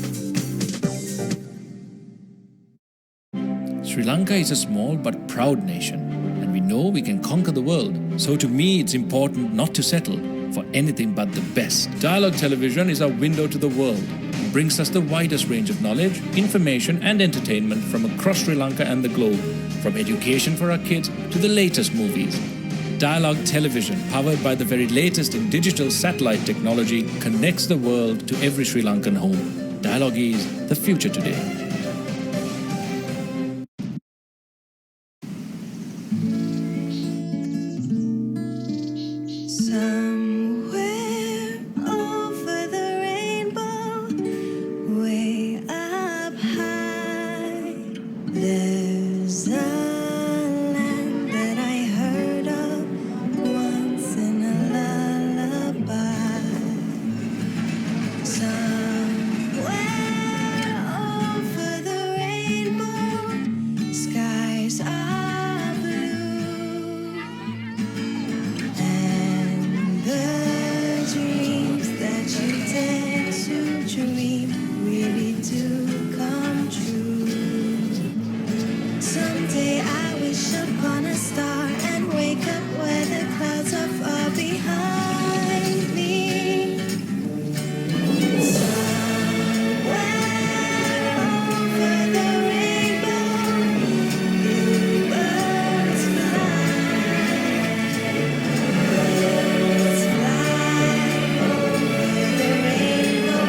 Sri Lanka is a small but proud nation, and we know we can conquer the world. So to me, it's important not to settle for anything but the best. Dialogue television is our window to the world and brings us the widest range of knowledge, information and entertainment from across Sri Lanka and the globe, from education for our kids to the latest movies. Dialogue television, powered by the very latest in digital satellite technology, connects the world to every Sri Lankan home. Dialogue is the future today. Somewhere over the rainbow, way up high, there's a land that I heard of once in a lullaby. Somewhere over the rainbow, skies are blue. And the dreams that you tend to dream really do come true. Someday I wish upon a star and wake up where the clouds are far behind me. Somewhere over the rainbow, bluebirds fly. Birds fly over the rainbow,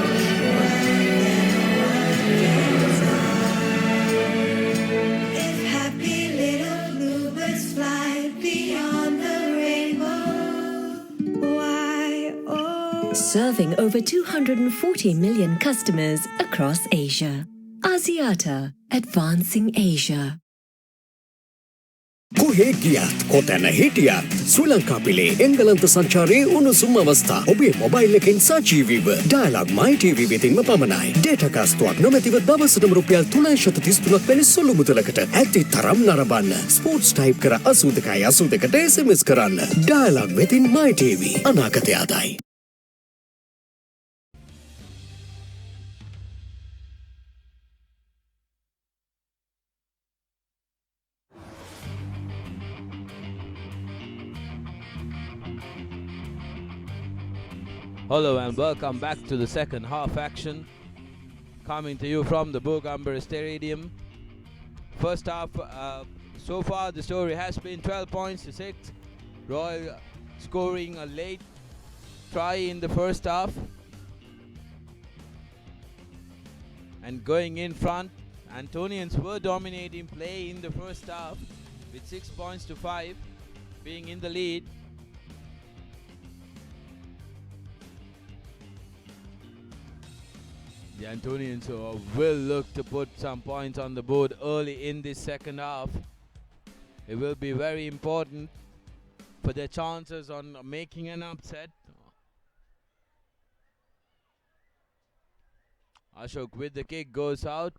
if happy little bluebirds fly beyond the rainbow, why, oh. Serving over 240 million customers across Asia. Asiata, advancing Asia. කොහේ ගියත් කොතැන හිටියත් ශ්‍රී ලංකා පිලේ එංගලන්ත සංචාරයේ උණුසුම් අවස්ථා ඔබේ mobile එකෙන් සජීවීව dialogue මයි TV වෙතින්ම පමණයි. Data කාස්තුවක් නොමැතිව දවසටම රුපියල් 333ක් වැනි සුළු මුදලකට ඇති තරම් නරඹන්න. ස්පෝර්ට්ස් ටයිප් කර 8282ට SMS කරන්න. ඩයලොග් වෙතින් මයි ටීවී අනාගතය ආදයි. Hello and welcome back to the second half action, coming to you from the Bogamber Stadium. First half, so far the story has been 12 points to 6. Royal scoring a late try in the first half and going in front. Antonians were dominating play in the first half with 6 points to 5, being in the lead. The Antonians will look to put some points on the board early in this second half. It will be very important for their chances on making an upset. Ashok with the kick goes out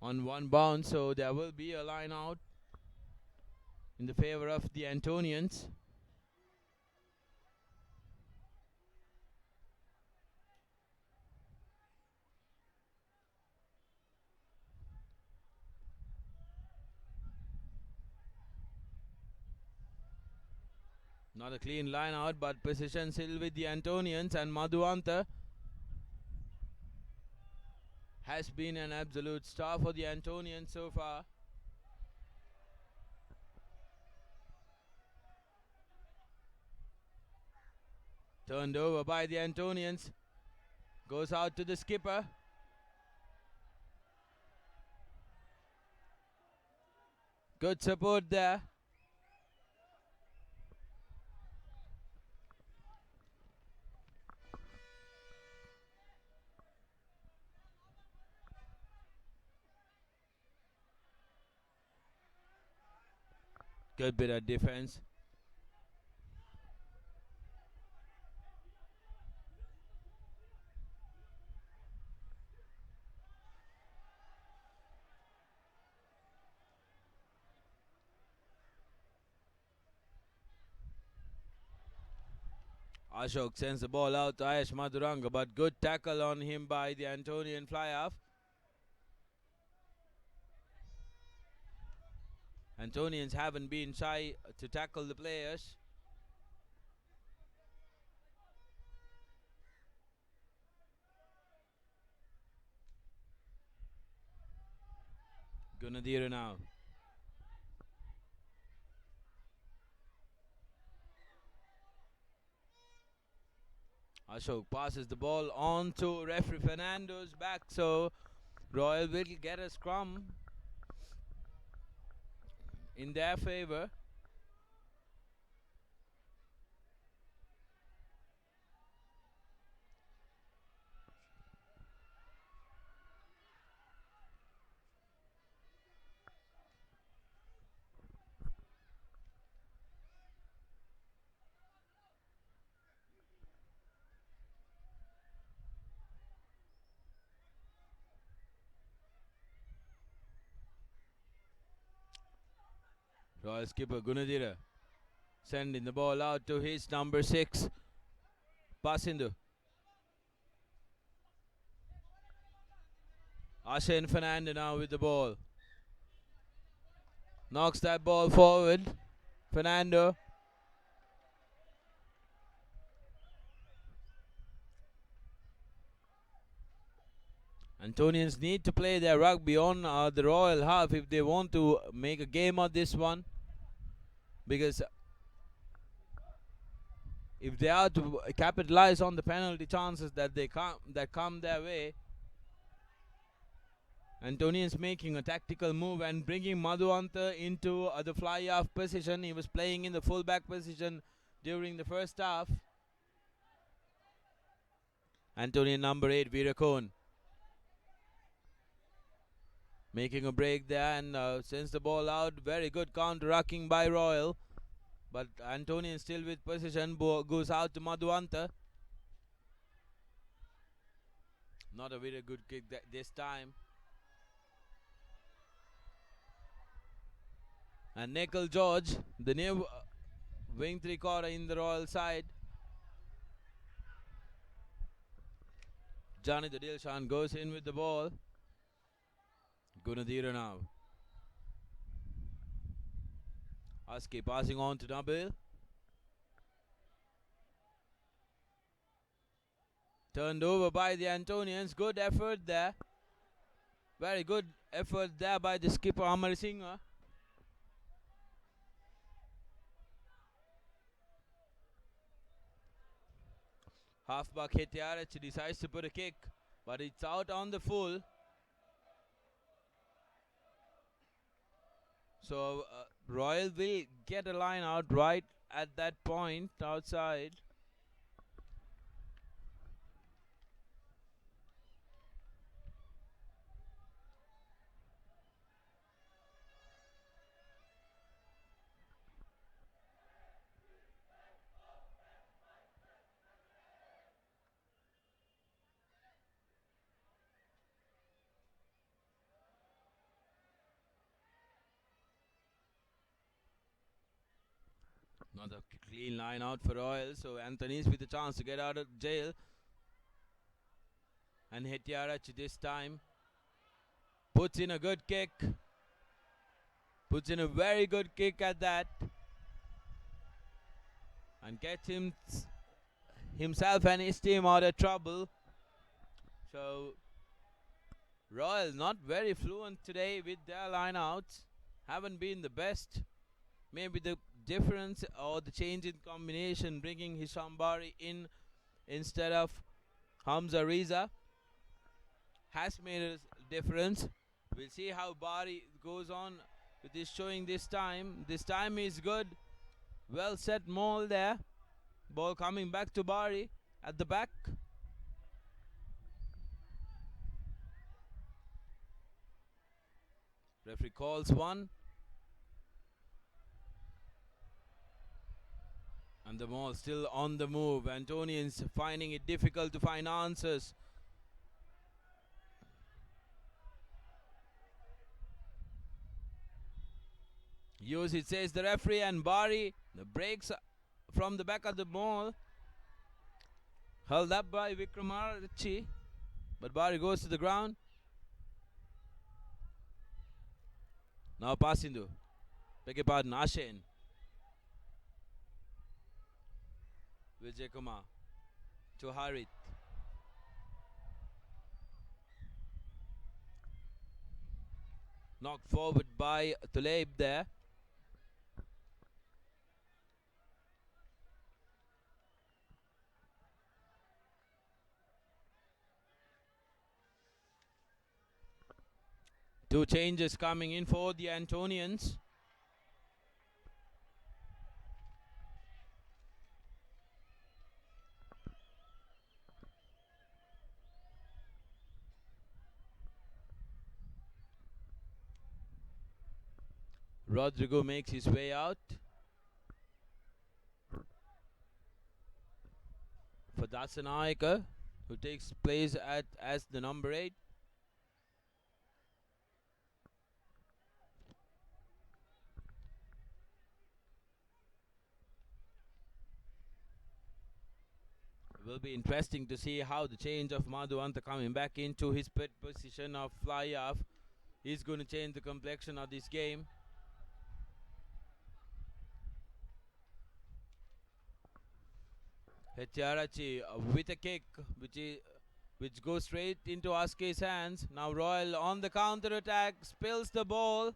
on one bounce, so there will be a line out in the favor of the Antonians. Not a clean line out, but position still with the Antonians, and Madhuanta has been an absolute star for the Antonians so far. Turned over by the Antonians. Goes out to the skipper. Good support there. Good bit of defense. Ashok sends the ball out to Ayash Madhuranga, but good tackle on him by the Antonian fly-half. Antonians haven't been shy to tackle the players. Gunadhira now. Ashok passes the ball on to referee Fernando's back, so Royal will get a scrum in their favor. Royal skipper Gunadhira sending the ball out to his number 6, Pasindu. Ashen Fernando now with the ball. Knocks that ball forward. Fernando. Antonians need to play their rugby on the Royal half if they want to make a game of this one. Because if they are to capitalize on the penalty chances that come their way, Antonians making a tactical move and bringing Madhuanta into the fly-half position. He was playing in the full-back position during the first half. Antonian number 8, Virakon, making a break there and sends the ball out. Very good counter-rucking by Royal. But Antonian still with position, goes out to Madhuanta. Not a very good kick this time. And Nickel George, the new wing 3/4 in the Royal side. Johnny the Dilshan goes in with the ball. Gunadhira now. Aski passing on to Nabil. Turned over by the Antonians. Good effort there. Very good effort there by the skipper Amar Singh. Halfback Hetiarach decides to put a kick, but it's out on the full. So Royal will get a line out right at that point outside. Another clean line out for Royal. So Anthony's with a chance to get out of jail. And Hetiarach this time puts in a good kick. Puts in a very good kick at that. And gets himself and his team out of trouble. So Royal not very fluent today with their lineouts. Haven't been the best. Maybe the difference or the change in combination bringing Hisham Bari in instead of Hamza Riza has made a difference. We'll see how Bari goes on with his showing this time. This time is good. Well set maul there. Ball coming back to Bari at the back. Referee calls one. And the ball still on the move. Antonians finding it difficult to find answers. Use it, says the referee, and Bari the breaks from the back of the ball. Held up by Vikramarchi. But Bari goes to the ground. Now Pasindu. Beg your pardon, Ashen. Vijay Kumar to Harit. Knocked forward by Tuleib there. Two changes coming in for the Antonians. Rodrigo makes his way out. For Dasanayaka, who takes place as the number 8. It will be interesting to see how the change of Madhuanta coming back into his position of fly-off is going to change the complexion of this game. Hetiarachi with a kick which goes straight into Aske's hands. Now Royal on the counter attack, spills the ball.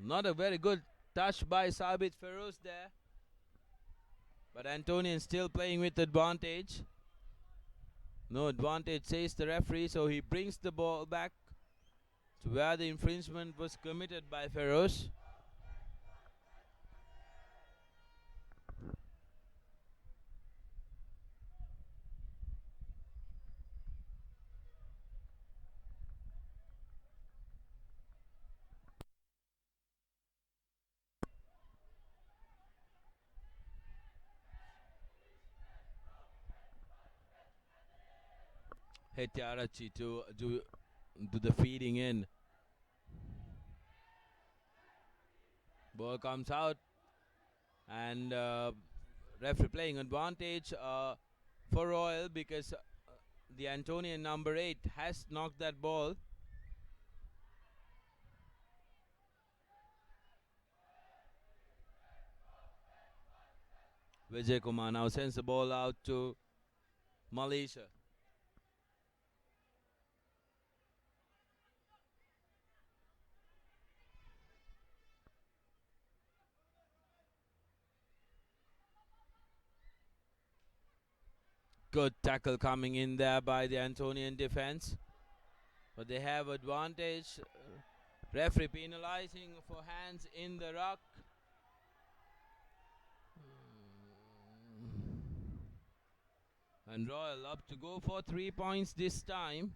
Not a very good touch by Sabit Feroz there. But Antonian still playing with advantage. No advantage, says the referee, so he brings the ball back to where the infringement was committed by Feroz. Hetiarachi to do the feeding in. Ball comes out, and referee playing advantage for Royal because the Antonian number 8 has knocked that ball. Vijay Kumar now sends the ball out to Malaysia. Good tackle coming in there by the Antonian defense. But they have advantage. Referee penalizing for hands in the ruck. And Royal up to go for 3 points this time.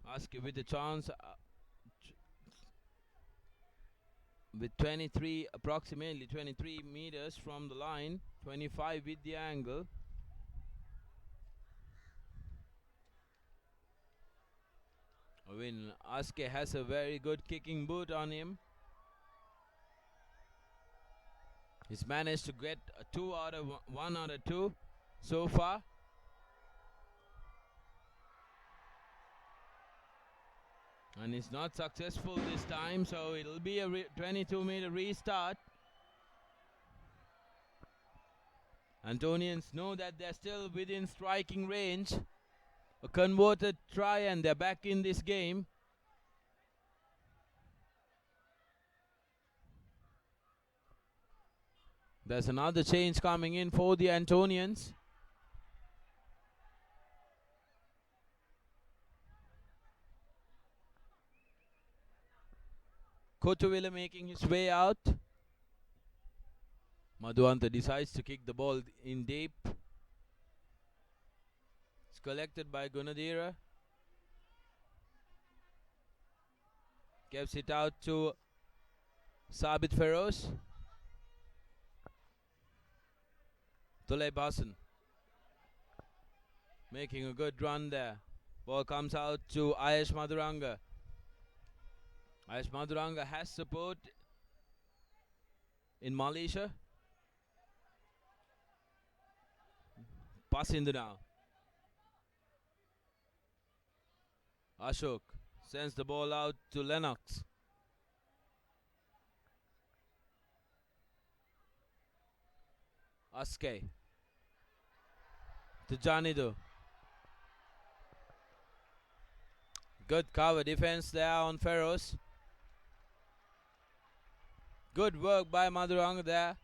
Ask with a chance with 23, approximately 23 meters from the line, 25 with the angle. When Aske has a very good kicking boot on him. He's managed to get a 1 out of 2 so far. And it's not successful this time, so it'll be a 22-meter restart. Antonians know that they're still within striking range. A converted try and they're back in this game. There's another change coming in for the Antonians. Kotuvila making his way out. Madhuanta decides to kick the ball in deep. It's collected by Gunadira. Gives it out to Sabit Feroz. Tuleb Hassan making a good run there. Ball comes out to Ayesh Madhuranga. Ayesh Madhuranga has support in Malaysia. Pass in the now. Ashok sends the ball out to Lennox. Aske to Janido. Good cover defense there on Feroz. Good work by Madhuranga there.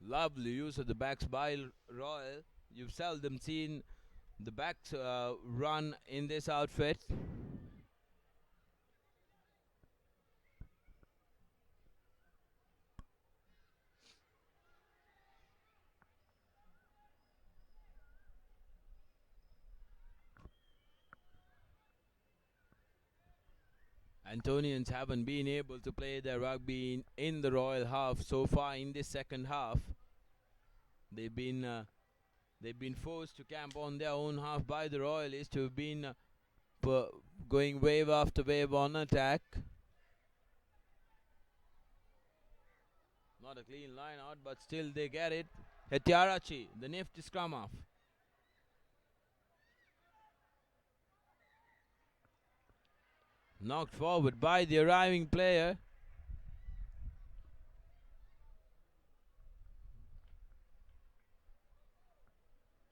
Lovely use of the backs by Royal. You've seldom seen the backs run in this outfit. Antonians haven't been able to play their rugby in the Royal half so far in this second half. They've been forced to camp on their own half by the Royalists, who've been going wave after wave on attack. Not a clean line out, but still they get it. Hetiarachi, the nifty scrum half. Knocked forward by the arriving player.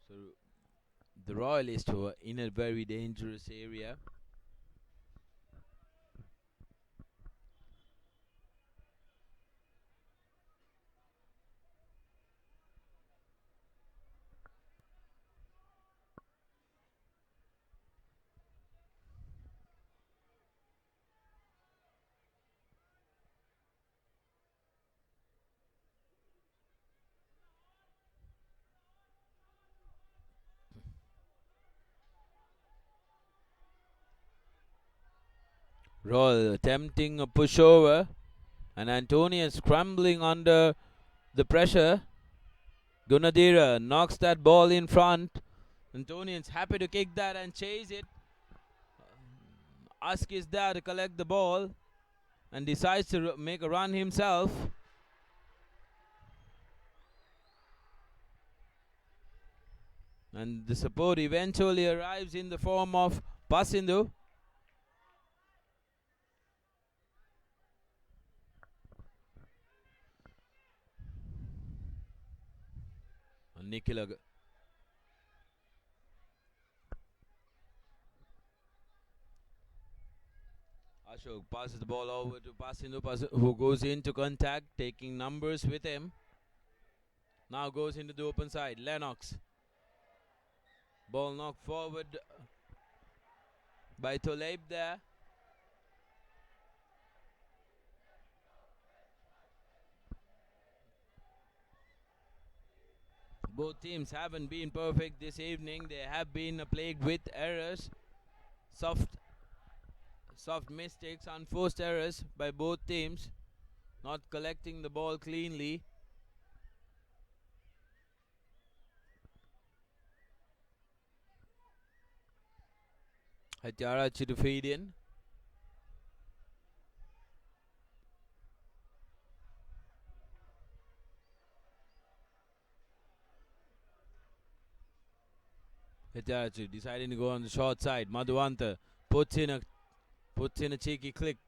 So the Royalists were in a very dangerous area. Royal attempting a pushover, and Antonio scrambling under the pressure. Gunadira knocks that ball in front. Antonian's happy to kick that and chase it. Ask is there to collect the ball and decides to make a run himself. And the support eventually arrives in the form of Pasindu. And Nikhil Ashok passes the ball over to Pasindu, who goes into contact, taking numbers with him. Now goes into the open side. Lennox. Ball knocked forward by Tolaib there. Both teams haven't been perfect this evening. They have been plagued with errors, soft mistakes, unforced errors by both teams, not collecting the ball cleanly. Hatiarachi to feed in. Hatiarachi deciding to go on the short side. Madhuvanta puts in a cheeky click.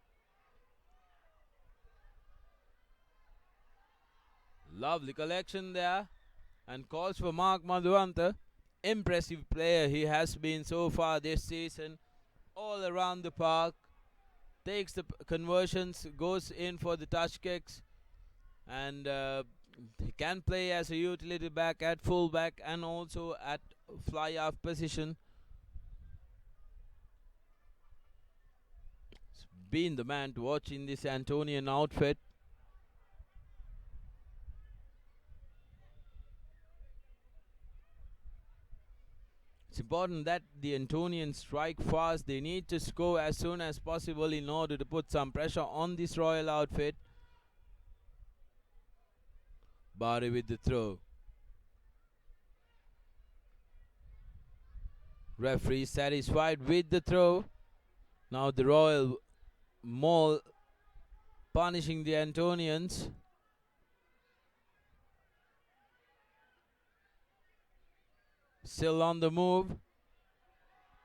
Lovely collection there, and calls for Mark Madhuvanta. Impressive player he has been so far this season. All around the park, takes the conversions, goes in for the touch kicks, and he can play as a utility back at fullback and also at fly half position. He's been the man to watch in this Antonian outfit. It's important that the Antonians strike fast. They need to score as soon as possible in order to put some pressure on this Royal outfit. Bari with the throw. Referee satisfied with the throw. Now the Royal Mall punishing the Antonians. Still on the move.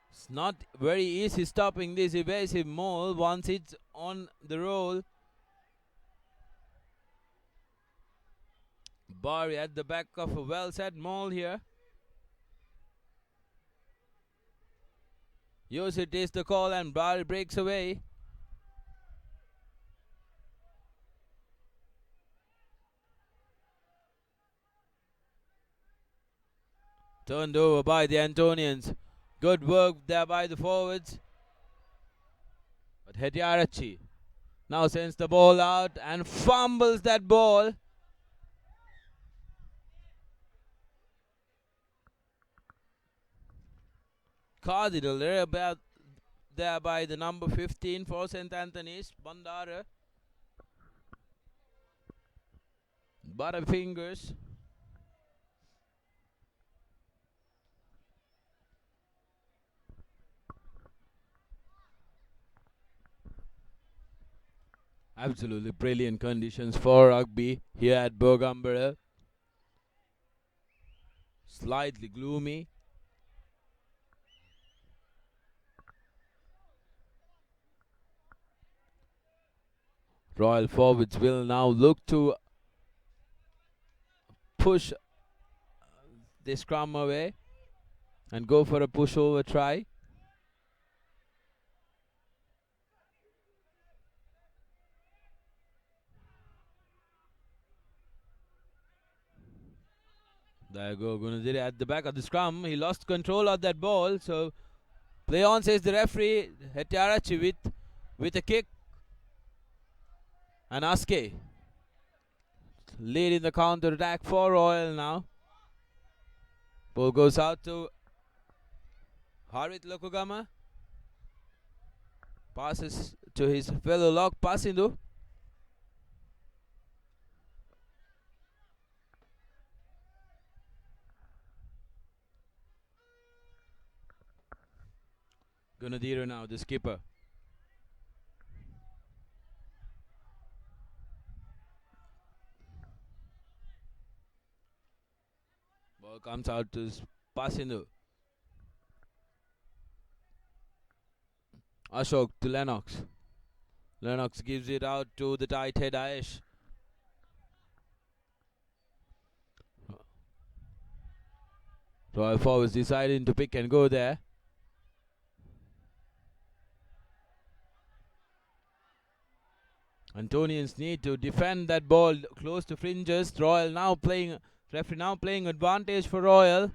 It's not very easy stopping this evasive Mall once it's on the roll. Bari at the back of a well set Mall here. Yossi takes the call and Bari breaks away. Turned over by the Antonians. Good work there by the forwards. But Hetiarachi now sends the ball out and fumbles that ball. Cardinal there by the number 15 for St. Anthony's, Bandara. Butterfingers. Absolutely brilliant conditions for rugby here at Bergambara. Slightly gloomy. Royal forwards will now look to push the scrum away and go for a pushover try. There you go, Gunadiri at the back of the scrum. He lost control of that ball, so play on, says the referee. Hetiarachi with a kick. And Aske leading the counter attack for Royal now. Ball goes out to Harit Lokugama. Passes to his fellow lock, Pasindu. Gunadira now, the skipper. Ball comes out to Pasindu. Ashok to Lennox. Lennox gives it out to the tight head Ayesh. Royal forwards deciding to pick and go there. Antonians need to defend that ball close to fringes. Royal now playing, referee now playing advantage for Royal.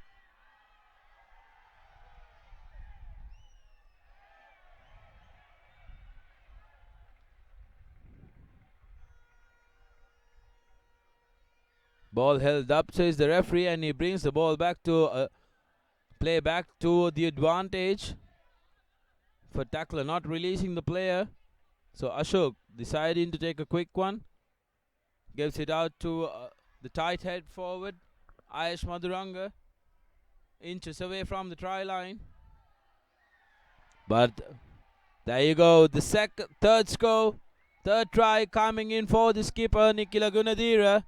Ball held up, says the referee, and he brings the ball back to play back to the advantage for tackler, not releasing the player. So Ashok deciding to take a quick one. Gives it out to the tight head forward, Ayesh Maduranga. Inches away from the try line. But there you go, the third score, third try coming in for the skipper, Nikhila Gunadira.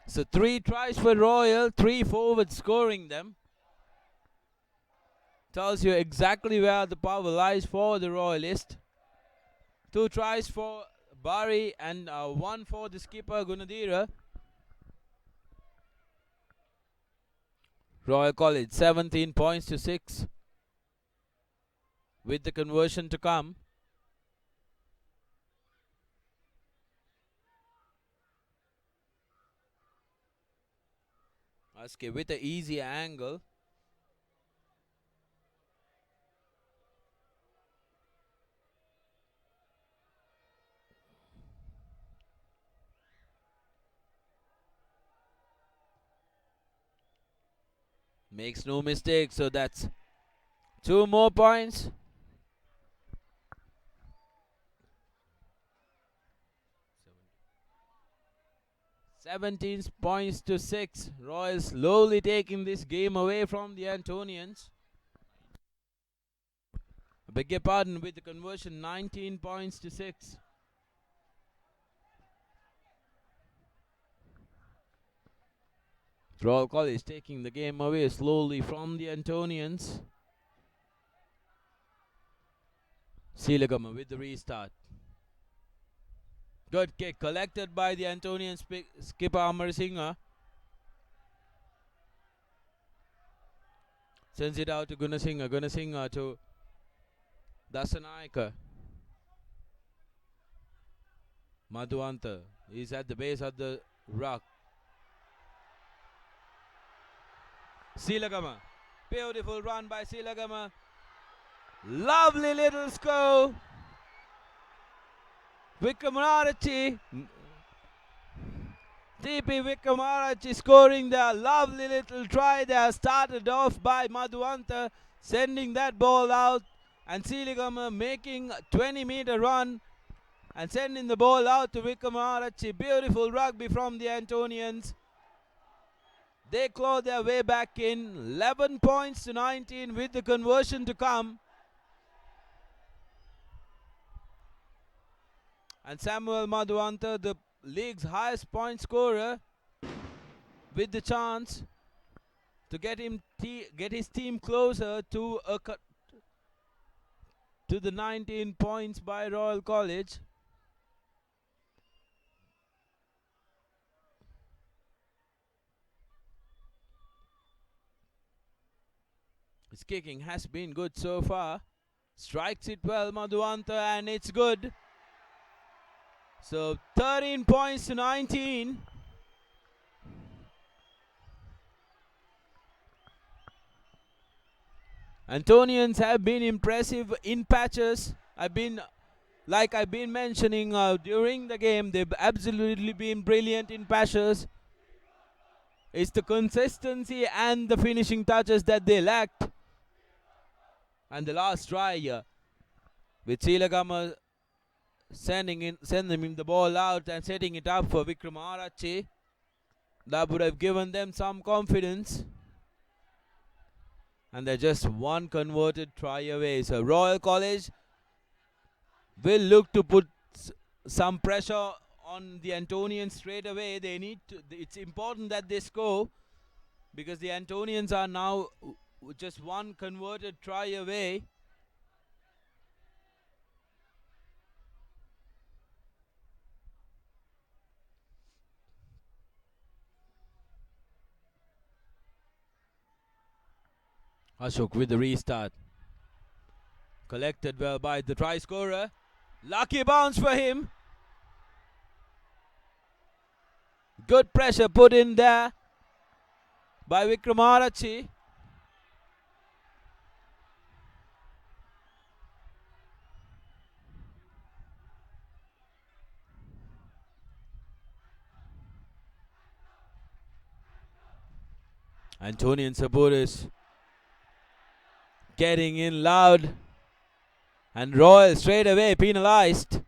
So 3 tries for Royal, 3 forwards scoring them. Tells you exactly where the power lies for the Royalist. 2 tries for Bari and 1 for the skipper Gunadira. Royal College 17 points to 6 with the conversion to come. Aske with an easy angle. Makes no mistake, so that's 2 more points. 17 points to 6. Royal slowly taking this game away from the Antonians. I beg your pardon, with the conversion 19 points to 6. Royal College taking the game away slowly from the Antonians. Silagama with the restart. Good kick collected by the Antonian skipper Amar Singha. Sends it out to Gunasingha. Gunasingha to Dasanayaka. Madhuanta is at the base of the rock. Silagama. Beautiful run by Silagama. Lovely little score. Vikramarachi. TP Vikramarachi scoring there. Lovely little try there. Started off by Madhuanta, sending that ball out. And Siligama making a 20-meter run and sending the ball out to Vikramarachi. Beautiful rugby from the Antonians. They claw their way back in. 11 points to 19 with the conversion to come. And Samuel Madhuanta, the league's highest point scorer, with the chance to get his team closer to the 19 points by Royal College. His kicking has been good so far. Strikes it well, Madhuanta, and it's good. So 13 points to 19. Antonians have been impressive in patches. I've been mentioning during the game, they've absolutely been brilliant in patches. It's the consistency and the finishing touches that they lacked. And the last try with Silagama sending him the ball out and setting it up for Vikramarachi. That would have given them some confidence. And they're just one converted try away. So Royal College will look to put some pressure on the Antonians straight away. They need to. It's important that they score because the Antonians are now just one converted try away. Ashok with the restart. Collected well by the try scorer. Lucky bounce for him. Good pressure put in there by Vikramarachi. Antonian supporters getting in loud. And Royal straight away penalised.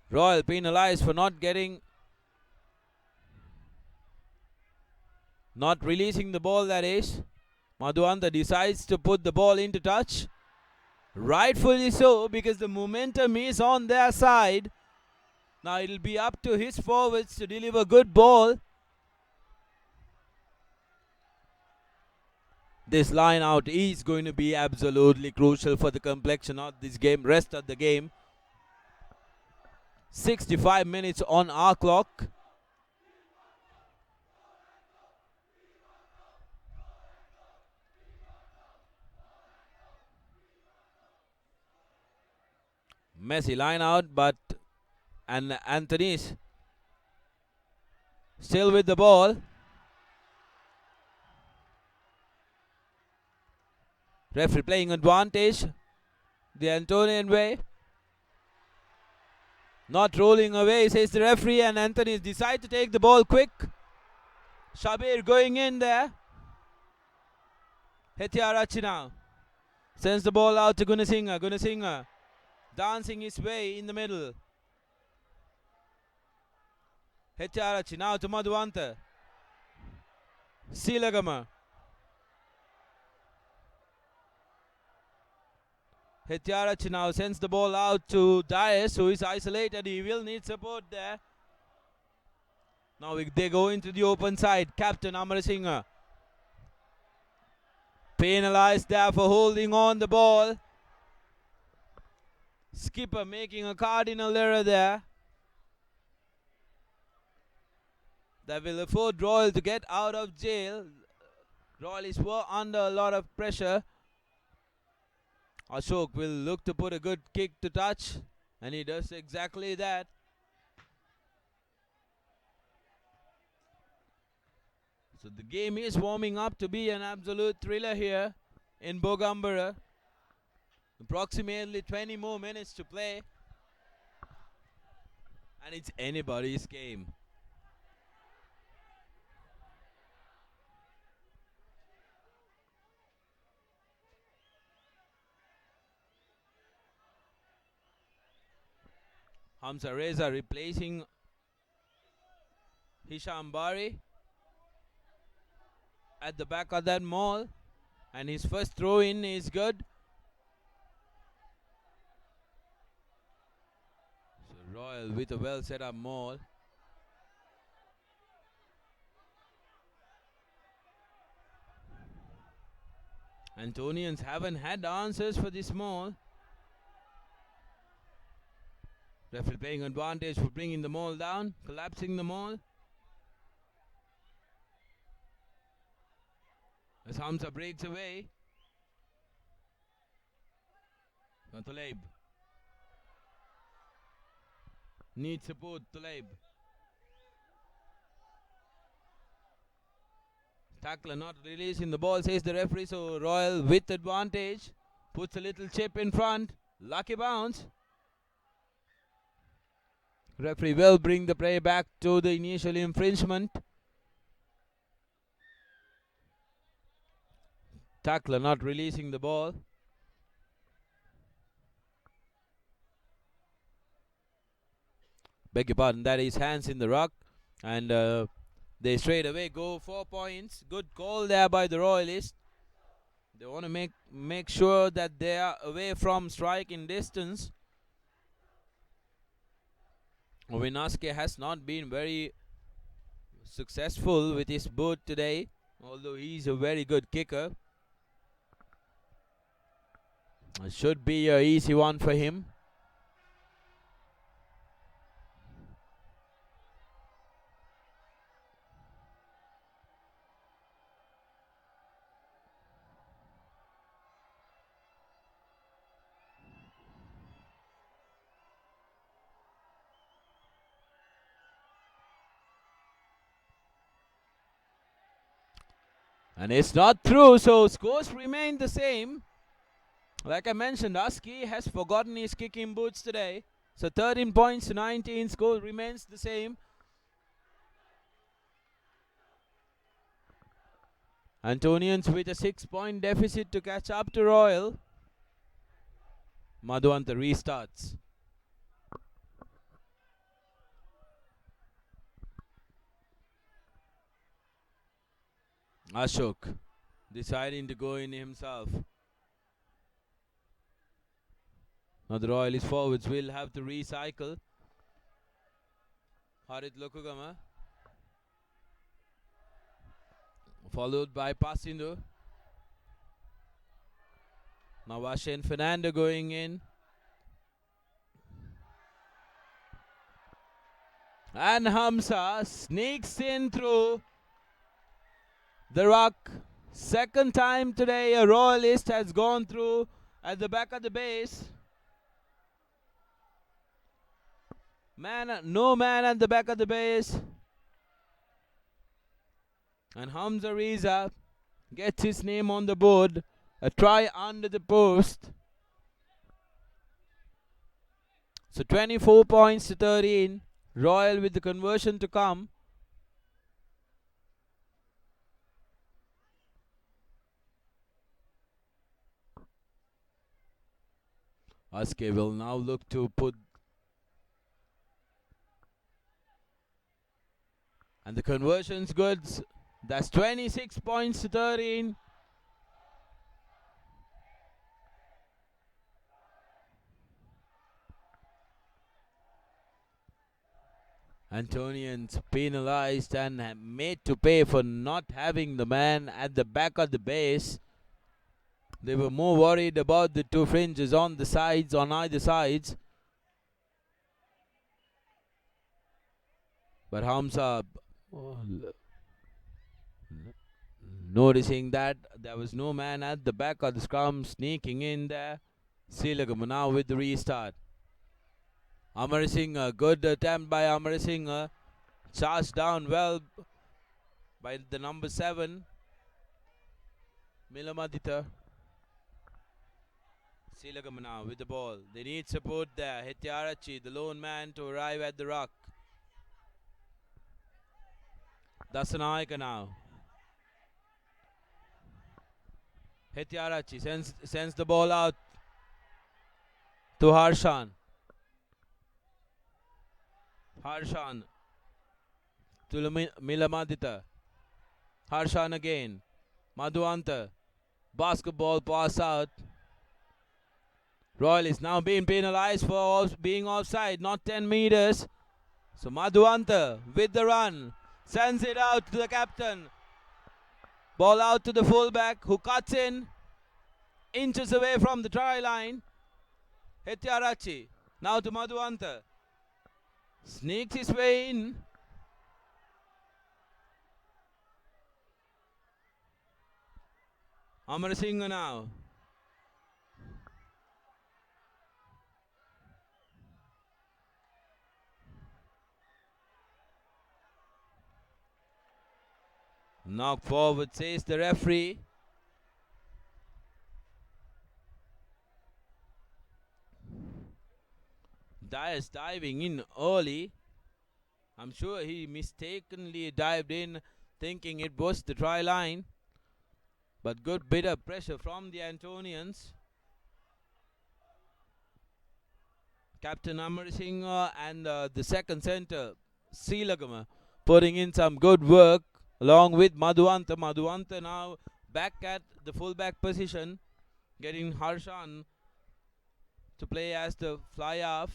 Royal penalised for not releasing the ball, that is. Madhuanta decides to put the ball into touch. Rightfully so, because the momentum is on their side. Now it'll be up to his forwards to deliver good ball. This line out is going to be absolutely crucial for the complexion of this game, rest of the game. 65 minutes on our clock. Messy line out, and Anthony's still with the ball. Referee playing advantage the Antonian way. Not rolling away, says the referee, and Anthony's decide to take the ball quick. Shabir going in there. Hethiarachi now sends the ball out to Gunasinha. Gunasinha dancing his way in the middle. Hethiarachi now to Madhuanta. Silagama. Hethiarachi now sends the ball out to Dias, who is isolated. He will need support there. Now they go into the open side. Captain Amarasinghe penalized there for holding on the ball. Skipper making a cardinal error there. That will afford Royal to get out of jail. Royal is under a lot of pressure. Ashok will look to put a good kick to touch, and he does exactly that. So the game is warming up to be an absolute thriller here in Bogambara. Approximately 20 more minutes to play, and it's anybody's game. Hamza Reza replacing Hisham Bari at the back of that maul, and his first throw in is good. So Royal with a well set up maul. Antonians haven't had answers for this maul. Referee playing advantage for bringing the maul down, collapsing the maul. As Hamza breaks away. Now Tulaib needs support. Tulaib. Tackler not releasing the ball, says the referee. So Royal with advantage puts a little chip in front. Lucky bounce. Referee will bring the play back to the initial infringement. Tackler not releasing the ball. Beg your pardon, that is hands in the ruck. And they straight away go 4 points. Good call there by the Royalists. They want to make sure that they are away from striking distance. Ovinaske has not been very successful with his boot today, although he's a very good kicker. It should be an easy one for him. And it's not through, so scores remain the same. Like I mentioned, Husky has forgotten his kicking boots today. So 13 points to 19, score remains the same. Antonians with a 6-point deficit to catch up to Royal. Madhuanta restarts. Ashok deciding to go in himself. Now the Royalist forwards will have to recycle. Harit Lokugama, followed by Pasindu. Now Vashen Fernando going in. And Hamza sneaks in through the ruck. Second time today a Royalist has gone through at the back of the base. No man at the back of the base. And Hamza Reza gets his name on the board. A try under the post. So 24 points to 13. Royal with the conversion to come. Aske will now look to put. And the conversion's good. That's 26 points to 13. Antonians penalized and made to pay for not having the man at the back of the base. They were more worried about the two fringes on the sides, on either sides. But Hamza, noticing that there was no man at the back of the scrum, sneaking in there. Silagam now with the restart. Amar Singh, a good attempt by Amar Singh. Charged down well by the number 7, Milamadita. Silagam now with the ball. They need support there. Hetiarachi, the lone man to arrive at the ruck. Dasanayaka now. Hetiarachi sends the ball out to Harshan. Harshan to Milamadita. Harshan again. Madhuanta. Basketball pass out. Royal is now being penalized for being offside, not 10 meters. So Madhuanta with the run. Sends it out to the captain. Ball out to the fullback who cuts in. Inches away from the try line. Hetiarachi. Now to Madhuanta. Sneaks his way in. Amar Singh now. Knock forward, says the referee. Dyer's diving in early. I'm sure he mistakenly dived in thinking it was the try line. But good bit of pressure from the Antonians. Captain Amar Singh and the second center, Silagama, putting in some good work along with Madhuanta. Madhuanta now back at the fullback position, getting Harshan to play as the fly-half.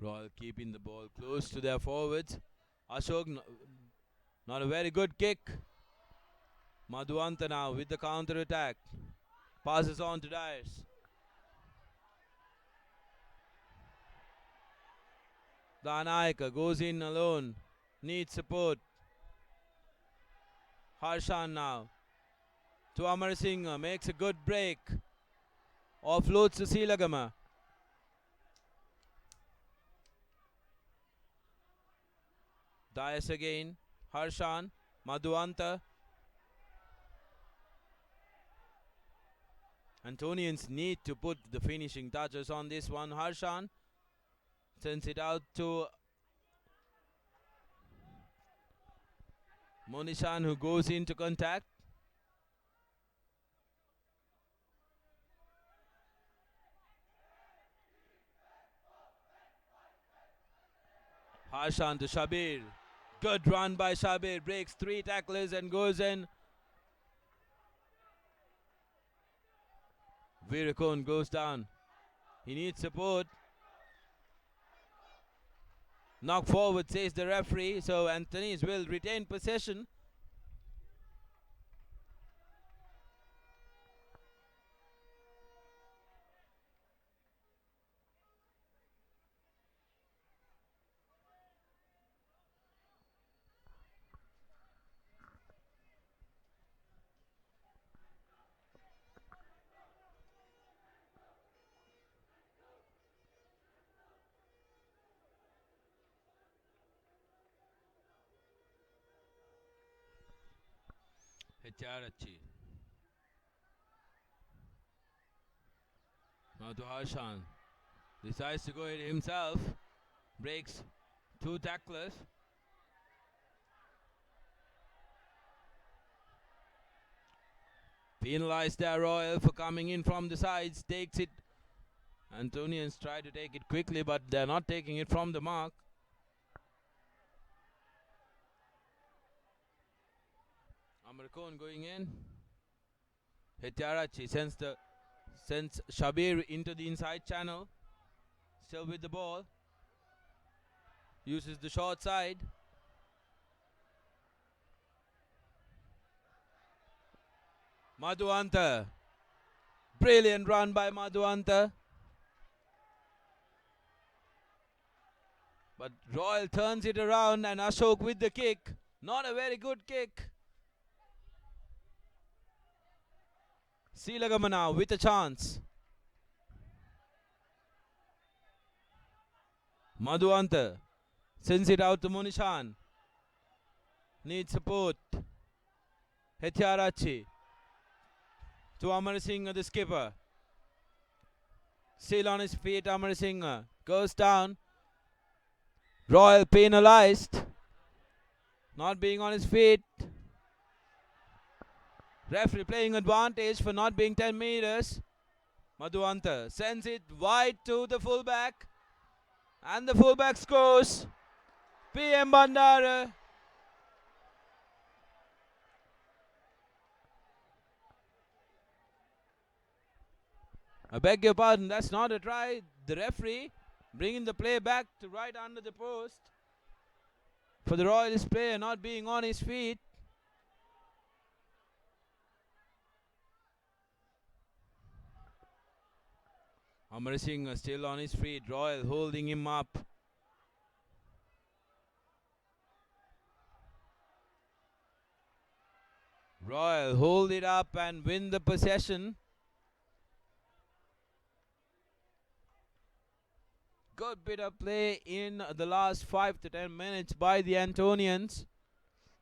Royal keeping the ball close to their forwards. Ashok, not a very good kick. Madhuanta now with the counter attack. Passes on to Dyers. Danayaka goes in alone. Needs support. Harshan now to Amar Singh. Makes a good break. Offloads to Silagama. Dyers again. Harshan. Madhuanta. Antonians need to put the finishing touches on this one. Harshan sends it out to Monishan, who goes into contact. Harshan to Shabir. Good run by Shabir. Breaks 3 tacklers and goes in. Virakon goes down. He needs support. Knock forward, says the referee. So Anthony's will retain possession. Hetarachi. Now to Harshan. Decides to go it himself. Breaks 2 tacklers. Penalized there Royal for coming in from the sides. Takes it. Antonians try to take it quickly, but they're not taking it from the mark. Amarkon going in. Hetarachi sends Shabir into the inside channel. Still with the ball. Uses the short side. Madhuanta. Brilliant run by Madhuanta. But Royal turns it around and Ashok with the kick. Not a very good kick. Silagama now with a chance. Madhuanta sends it out to Monishan. Needs support. Hetarachi to Amar Singh, the skipper. Still on his feet, Amar Singh goes down. Royal penalized. Not being on his feet. Referee playing advantage for not being 10 meters. Madhuanta sends it wide to the fullback. And the fullback scores. PM Bandara. I beg your pardon, that's not a try. The referee bringing the play back to right under the post. For the Royals player not being on his feet. Amar Singh still on his feet. Royal holding him up. Royal hold it up and win the possession. Good bit of play in the last 5 to 10 minutes by the Antonians.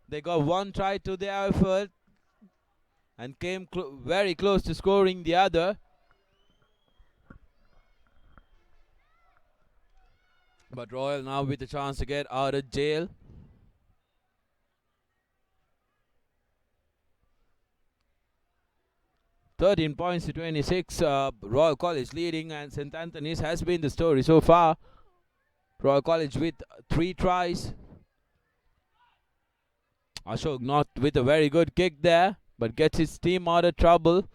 They got 1 try to their effort and came very close to scoring the other. But Royal now with a chance to get out of jail. (13 points to 26). Royal College leading, and St. Anthony's has been the story so far. Royal College with 3 tries. Ashok not with a very good kick there, but gets his team out of trouble.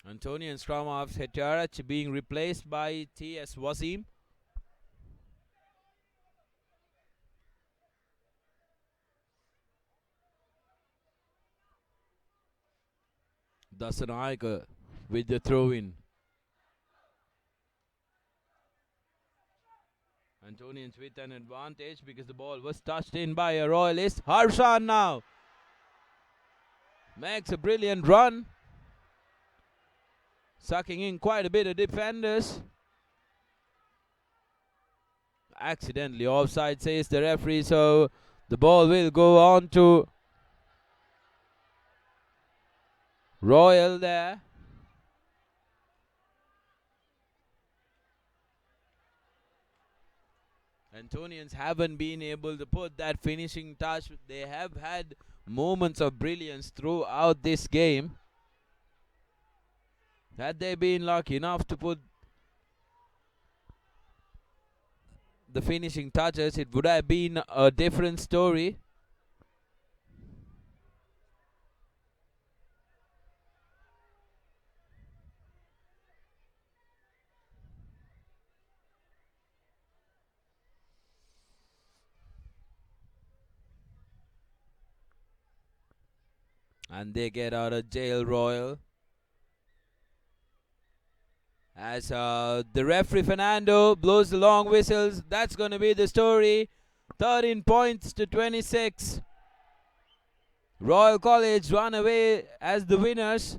Antonian scrum half Hettiarach being replaced by T.S. Wasim. Dasanayaka with the throw-in. Antonians with an advantage because the ball was touched in by a Royalist. Harshan now makes a brilliant run, sucking in quite a bit of defenders. Accidentally offside, says the referee, so the ball will go on to Royal there. Antonians haven't been able to put that finishing touch. They have had moments of brilliance throughout this game. Had they been lucky enough to put the finishing touches, it would have been a different story. And they get out of jail, Royal. As the referee Fernando blows the long whistles, that's going to be the story. 13 points to 26. Royal College run away as the winners.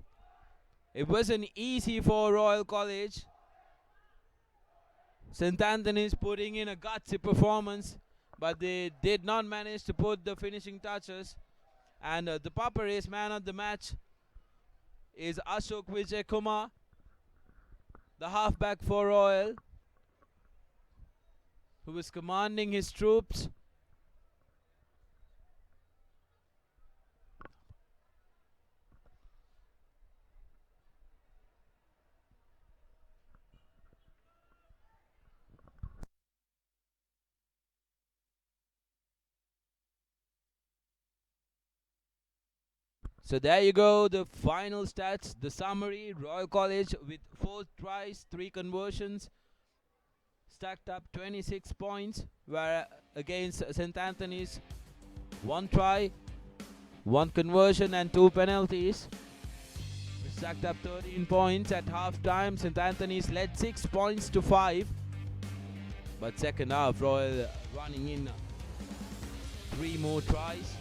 It wasn't easy for Royal College. St. Anthony's putting in a gutsy performance, but they did not manage to put the finishing touches. And the ThePapare man of the match is Ashok Vijay Kumar, the halfback for Royal, who was commanding his troops. So there you go, the final stats, the summary. Royal College with 4 tries, 3 conversions, stacked up 26 points, where against St. Anthony's 1 try, 1 conversion and 2 penalties. Stacked up 13 points at half time. St. Anthony's led 6 points to 5. But second half, Royal running in 3 more tries.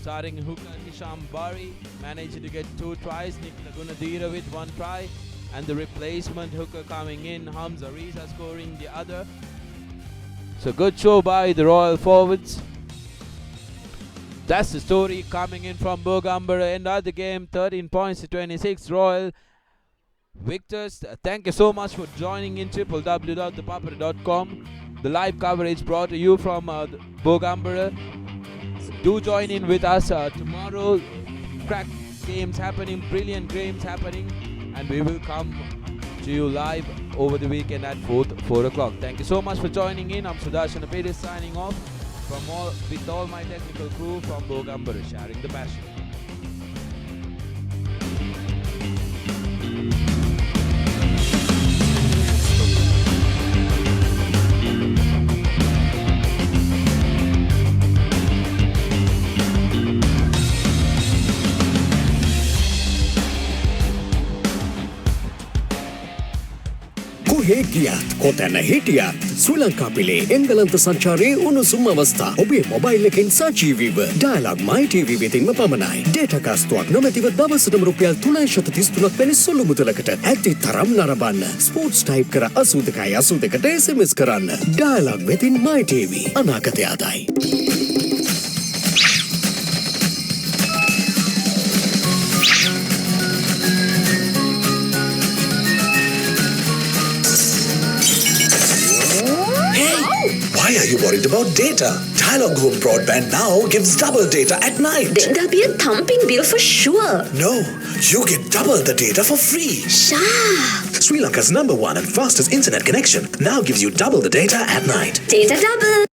Starting hooker Hisham Bari managed to get 2 tries. Nick Nagunadira with 1 try. And the replacement hooker coming in, Hamza Riza, scoring the other. So good show by the Royal forwards. That's the story coming in from Bogambara. End of the game, 13 points to 26. Royal victors. Thank you so much for joining in www.thepapare.com. The live coverage brought to you from Bogambara. Do join in with us tomorrow. Crack games happening, brilliant games happening, and we will come to you live over the weekend at 4 o'clock. Thank you so much for joining in. I'm Sudarshan Apedis signing off with all my technical crew from Bogambara, sharing the passion. කොහේ ගියත් කොතැන හිටියත් ශ්‍රී ලංකා පිලේ එංගලන්ත සංචාරයේ උණුසුම් අවස්ථා ඔබේ mobile එකෙන් සජීවීව dialogue මයි TV වෙතින්ම පමණයි. Data කාස්තුවක් නොමැතිව දවසටම රුපියල් 333ක් වැනි සුළු මුදලකට ඇති තරම් නරඹන්න. ස්පෝර්ට්ස් ටයිප් කර 8282ට SMS කරන්න. ඩයලොග් වෙතින් මයි ටීවී අනාගතය ආදායි. Why are you worried about data? Dialog Home Broadband now gives double data at night. Then there'll be a thumping bill for sure. No, you get double the data for free. Sharp! Sri Lanka's #1 and fastest internet connection now gives you double the data at night. Data double!